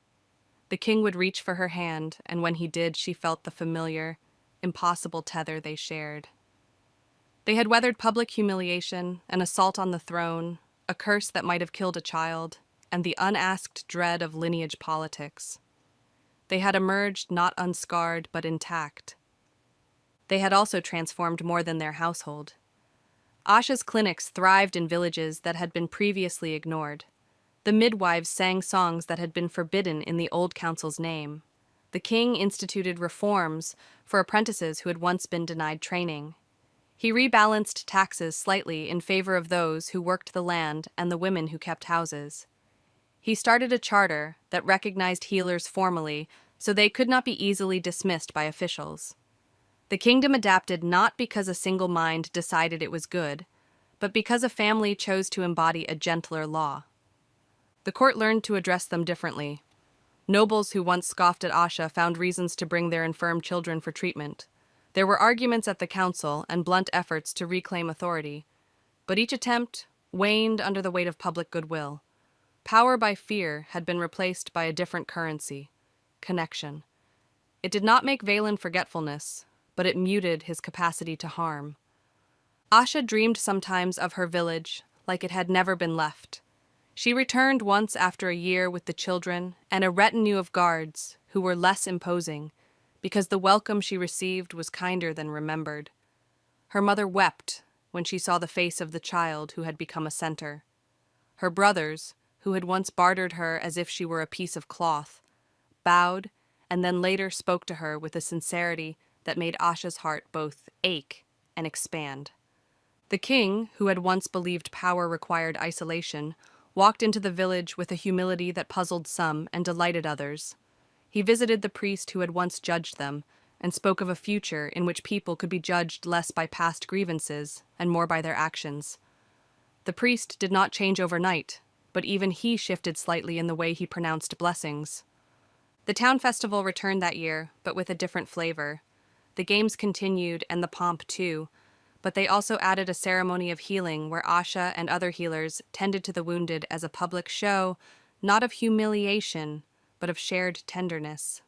S2: The king would reach for her hand, and when he did, she felt the familiar, impossible tether they shared. They had weathered public humiliation, an assault on the throne, a curse that might have killed a child, and the unasked dread of lineage politics. They had emerged not unscarred but intact. They had also transformed more than their household. Asha's clinics thrived in villages that had been previously ignored. The midwives sang songs that had been forbidden in the old council's name. The king instituted reforms for apprentices who had once been denied training. He rebalanced taxes slightly in favor of those who worked the land and the women who kept houses. He started a charter that recognized healers formally so they could not be easily dismissed by officials. The kingdom adapted not because a single mind decided it was good, but because a family chose to embody a gentler law. The court learned to address them differently. Nobles who once scoffed at Asha found reasons to bring their infirm children for treatment. There were arguments at the council and blunt efforts to reclaim authority, but each attempt waned under the weight of public goodwill. Power by fear had been replaced by a different currency: connection. It did not make Valen forgetfulness, but it muted his capacity to harm. Asha dreamed sometimes of her village like it had never been left. She returned once after a year with the children and a retinue of guards who were less imposing, because the welcome she received was kinder than remembered. Her mother wept when she saw the face of the child who had become a center. Her brothers, who had once bartered her as if she were a piece of cloth, bowed and then later spoke to her with a sincerity that made Asha's heart both ache and expand. The king, who had once believed power required isolation, walked into the village with a humility that puzzled some and delighted others. He visited the priest who had once judged them, and spoke of a future in which people could be judged less by past grievances and more by their actions. The priest did not change overnight, but even he shifted slightly in the way he pronounced blessings. The town festival returned that year, but with a different flavor. The games continued, and the pomp too, but they also added a ceremony of healing where Asha and other healers tended to the wounded as a public show, not of humiliation, but of shared tenderness.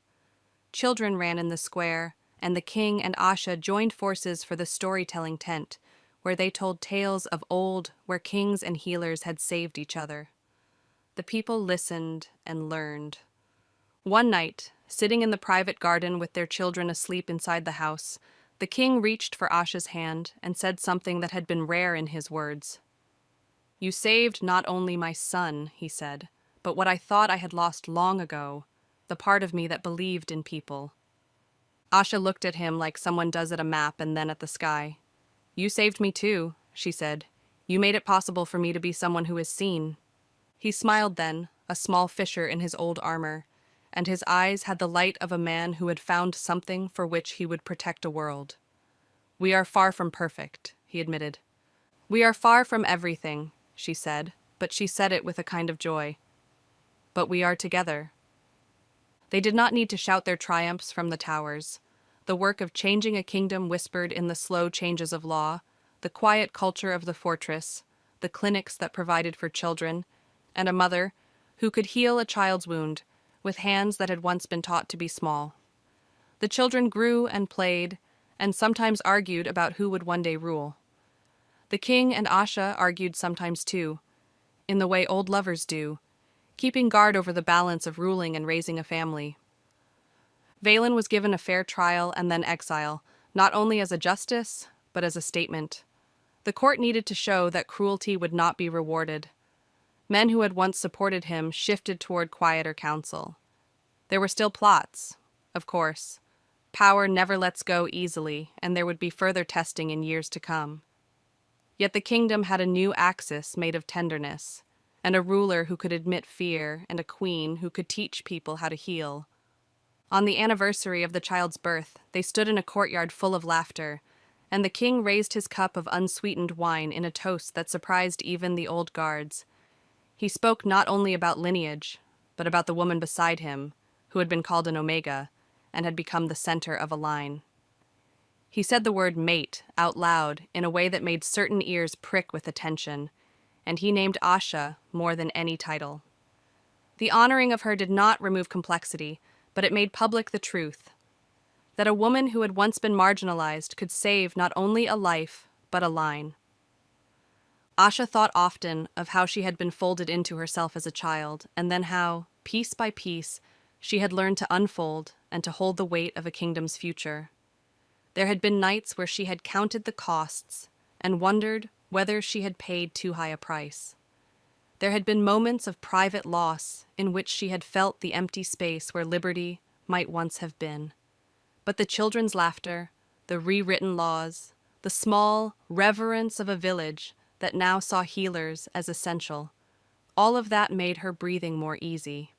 S2: Children ran in the square, and the king and Asha joined forces for the storytelling tent, where they told tales of old where kings and healers had saved each other. The people listened and learned. One night, sitting in the private garden with their children asleep inside the house, the king reached for Asha's hand and said something that had been rare in his words. "You saved not only my son," he said, "but what I thought I had lost long ago, the part of me that believed in people." Asha looked at him like someone does at a map and then at the sky. "You saved me too," she said. "You made it possible for me to be someone who is seen." He smiled then, a small fissure in his old armor, and his eyes had the light of a man who had found something for which he would protect a world. "We are far from perfect," he admitted. "We are far from everything," she said, but she said it with a kind of joy. "But we are together." They did not need to shout their triumphs from the towers. The work of changing a kingdom whispered in the slow changes of law, the quiet culture of the fortress, the clinics that provided for children, and a mother who could heal a child's wound with hands that had once been taught to be small. The children grew and played, and sometimes argued about who would one day rule. The king and Asha argued sometimes too, in the way old lovers do, keeping guard over the balance of ruling and raising a family. Valen was given a fair trial and then exile, not only as a justice, but as a statement. The court needed to show that cruelty would not be rewarded. Men who had once supported him shifted toward quieter counsel. There were still plots, of course. Power never lets go easily, and there would be further testing in years to come. Yet the kingdom had a new axis made of tenderness, and a ruler who could admit fear, and a queen who could teach people how to heal. On the anniversary of the child's birth, they stood in a courtyard full of laughter, and the king raised his cup of unsweetened wine in a toast that surprised even the old guards. He spoke not only about lineage, but about the woman beside him, who had been called an Omega, and had become the center of a line. He said the word mate out loud in a way that made certain ears prick with attention, and he named Asha more than any title. The honoring of her did not remove complexity, but it made public the truth, that a woman who had once been marginalized could save not only a life, but a line. Asha thought often of how she had been folded into herself as a child, and then how, piece by piece, she had learned to unfold and to hold the weight of a kingdom's future. There had been nights where she had counted the costs and wondered whether she had paid too high a price. There had been moments of private loss in which she had felt the empty space where liberty might once have been. But the children's laughter, the rewritten laws, the small reverence of a village that now saw healers as essential, all of that made her breathing more easy.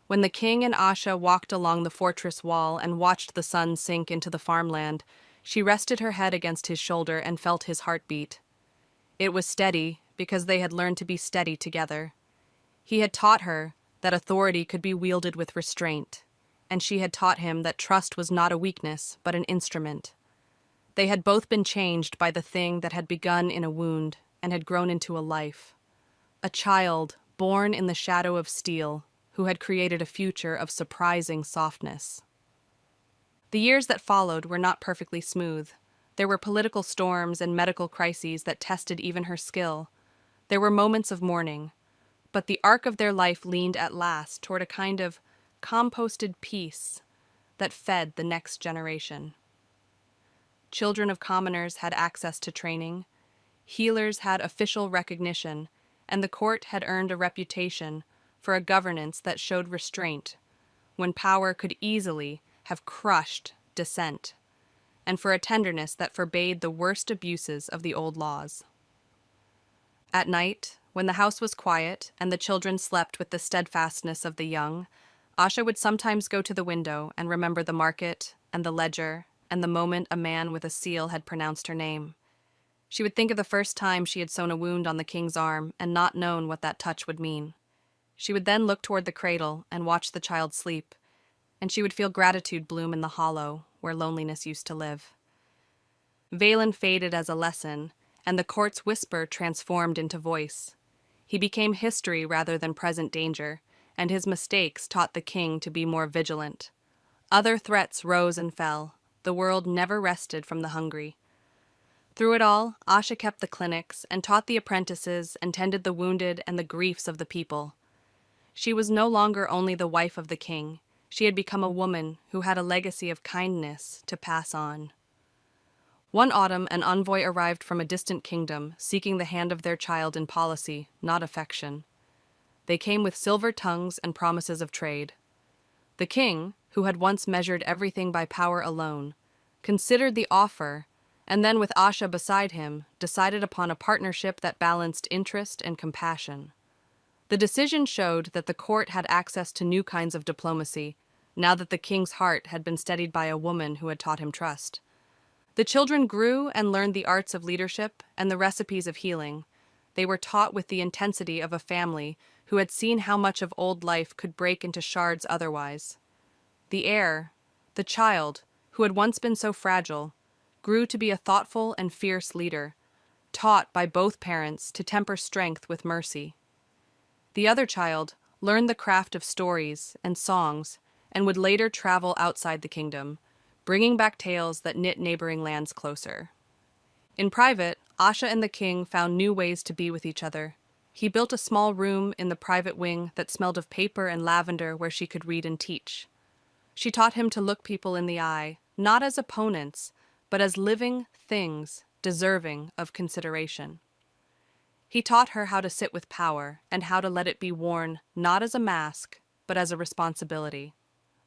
S2: When the king and Asha walked along the fortress wall and watched the sun sink into the farmland, she rested her head against his shoulder and felt his heartbeat. It was steady because they had learned to be steady together. He had taught her that authority could be wielded with restraint, and she had taught him that trust was not a weakness, but an instrument. They had both been changed by the thing that had begun in a wound and had grown into a life. A child born in the shadow of steel, who had created a future of surprising softness. The years that followed were not perfectly smooth. There were political storms and medical crises that tested even her skill. There were moments of mourning, but the arc of their life leaned at last toward a kind of composted peace that fed the next generation. Children of commoners had access to training, healers had official recognition, and the court had earned a reputation for a governance that showed restraint when power could easily have crushed dissent, and for a tenderness that forbade the worst abuses of the old laws. At night, when the house was quiet and the children slept with the steadfastness of the young, Asha would sometimes go to the window and remember the market and the ledger and the moment a man with a seal had pronounced her name. She would think of the first time she had sewn a wound on the king's arm and not known what that touch would mean. She would then look toward the cradle and watch the child sleep, and she would feel gratitude bloom in the hollow where loneliness used to live. Valen faded as a lesson, and the court's whisper transformed into voice. He became history rather than present danger, and his mistakes taught the king to be more vigilant. Other threats rose and fell. The world never rested from the hungry. Through it all, Asha kept the clinics and taught the apprentices and tended the wounded and the griefs of the people. She was no longer only the wife of the king. She had become a woman who had a legacy of kindness to pass on. One autumn, an envoy arrived from a distant kingdom, seeking the hand of their child in policy, not affection. They came with silver tongues and promises of trade. The king, who had once measured everything by power alone, considered the offer, and then with Asha beside him, decided upon a partnership that balanced interest and compassion. The decision showed that the court had access to new kinds of diplomacy, now that the king's heart had been steadied by a woman who had taught him trust. The children grew and learned the arts of leadership and the recipes of healing. They were taught with the intensity of a family who had seen how much of old life could break into shards otherwise. The heir, the child, who had once been so fragile, grew to be a thoughtful and fierce leader, taught by both parents to temper strength with mercy. The other child learned the craft of stories and songs and would later travel outside the kingdom, bringing back tales that knit neighboring lands closer. In private, Asha and the king found new ways to be with each other. He built a small room in the private wing that smelled of paper and lavender where she could read and teach. She taught him to look people in the eye, not as opponents, but as living things deserving of consideration. He taught her how to sit with power and how to let it be worn not as a mask, but as a responsibility.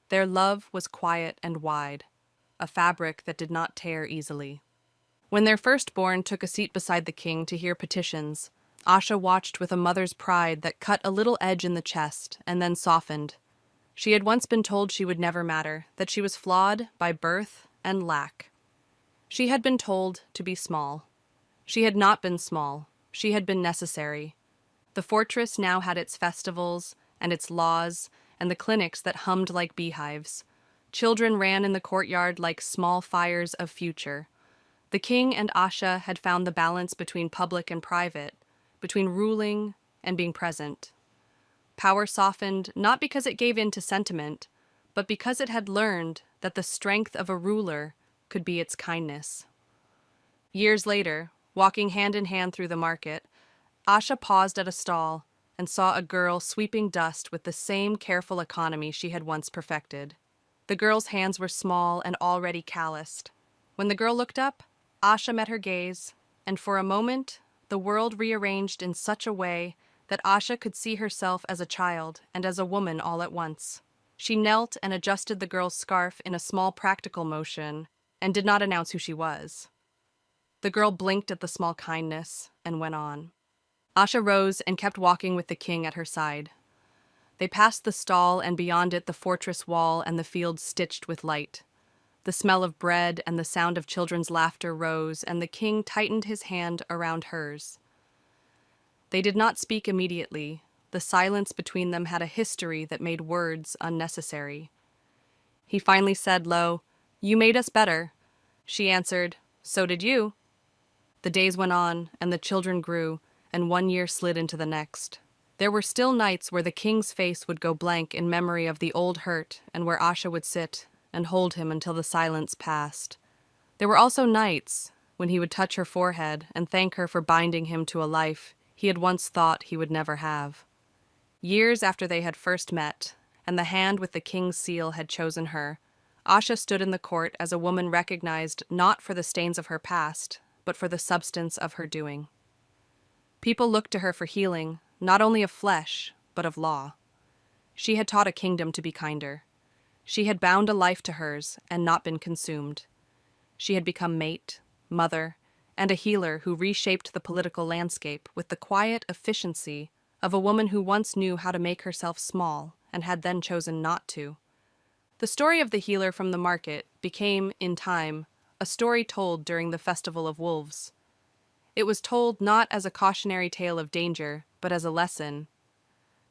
S2: Their love was quiet and wide, a fabric that did not tear easily. When their firstborn took a seat beside the king to hear petitions, Asha watched with a mother's pride that cut a little edge in the chest and then softened. She had once been told she would never matter, that she was flawed by birth and lack. She had been told to be small. She had not been small. She had been necessary. The fortress now had its festivals and its laws and the clinics that hummed like beehives. Children ran in the courtyard like small fires of future. The king and Asha had found the balance between public and private, between ruling and being present. Power softened not because it gave in to sentiment, but because it had learned that the strength of a ruler could be its kindness. Years later, walking hand in hand through the market, Asha paused at a stall and saw a girl sweeping dust with the same careful economy she had once perfected. The girl's hands were small and already calloused. When the girl looked up, Asha met her gaze, and for a moment, the world rearranged in such a way that Asha could see herself as a child and as a woman all at once. She knelt and adjusted the girl's scarf in a small practical motion and did not announce who she was. The girl blinked at the small kindness and went on. Asha rose and kept walking with the king at her side. They passed the stall and beyond it the fortress wall and the fields stitched with light. The smell of bread and the sound of children's laughter rose, and the king tightened his hand around hers. They did not speak immediately. The silence between them had a history that made words unnecessary. He finally said low, "You made us better." She answered, "So did you." The days went on, and the children grew, and 1 year slid into the next. There were still nights where the king's face would go blank in memory of the old hurt, and where Asha would sit and hold him until the silence passed. There were also nights when he would touch her forehead and thank her for binding him to a life he had once thought he would never have. Years after they had first met, and the hand with the king's seal had chosen her, Asha stood in the court as a woman recognized not for the stains of her past, but for the substance of her doing. People looked to her for healing, not only of flesh, but of law. She had taught a kingdom to be kinder. She had bound a life to hers and not been consumed. She had become mate, mother, and a healer who reshaped the political landscape with the quiet efficiency of a woman who once knew how to make herself small and had then chosen not to. The story of the healer from the market became, in time, a story told during the Festival of Wolves. It was told not as a cautionary tale of danger, but as a lesson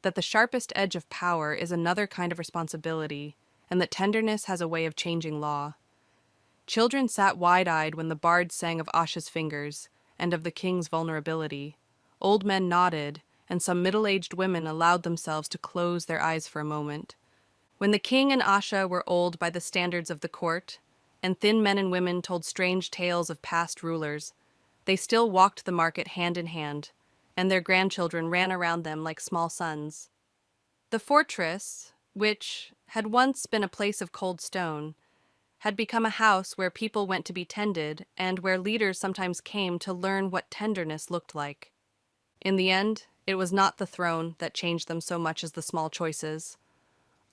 S2: that the sharpest edge of power is another kind of responsibility, and that tenderness has a way of changing law. Children sat wide-eyed when the bard sang of Asha's fingers and of the king's vulnerability. Old men nodded, and some middle-aged women allowed themselves to close their eyes for a moment. When the king and Asha were old by the standards of the court, and thin men and women told strange tales of past rulers, they still walked the market hand in hand, and their grandchildren ran around them like small sons. The fortress, which had once been a place of cold stone, had become a house where people went to be tended and where leaders sometimes came to learn what tenderness looked like. In the end, it was not the throne that changed them so much as the small choices.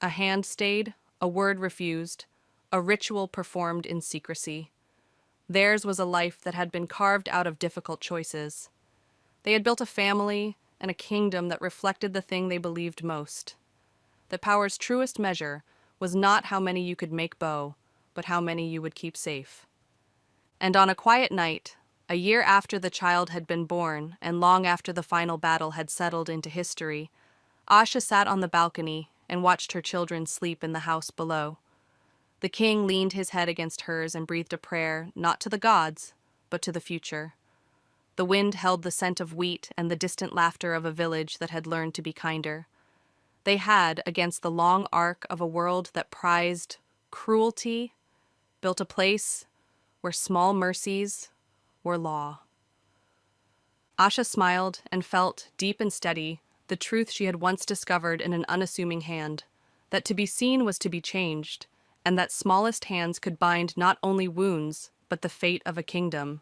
S2: A hand stayed, a word refused, a ritual performed in secrecy. Theirs was a life that had been carved out of difficult choices. They had built a family and a kingdom that reflected the thing they believed most. That power's truest measure was not how many you could make bow, but how many you would keep safe. And on a quiet night, a year after the child had been born and long after the final battle had settled into history, Asha sat on the balcony and watched her children sleep in the house below. The king leaned his head against hers and breathed a prayer, not to the gods, but to the future. The wind held the scent of wheat and the distant laughter of a village that had learned to be kinder. They had, against the long arc of a world that prized cruelty, built a place where small mercies were law. Asha smiled and felt, deep and steady, the truth she had once discovered in an unassuming hand, that to be seen was to be changed, and that smallest hands could bind not only wounds, but the fate of a kingdom,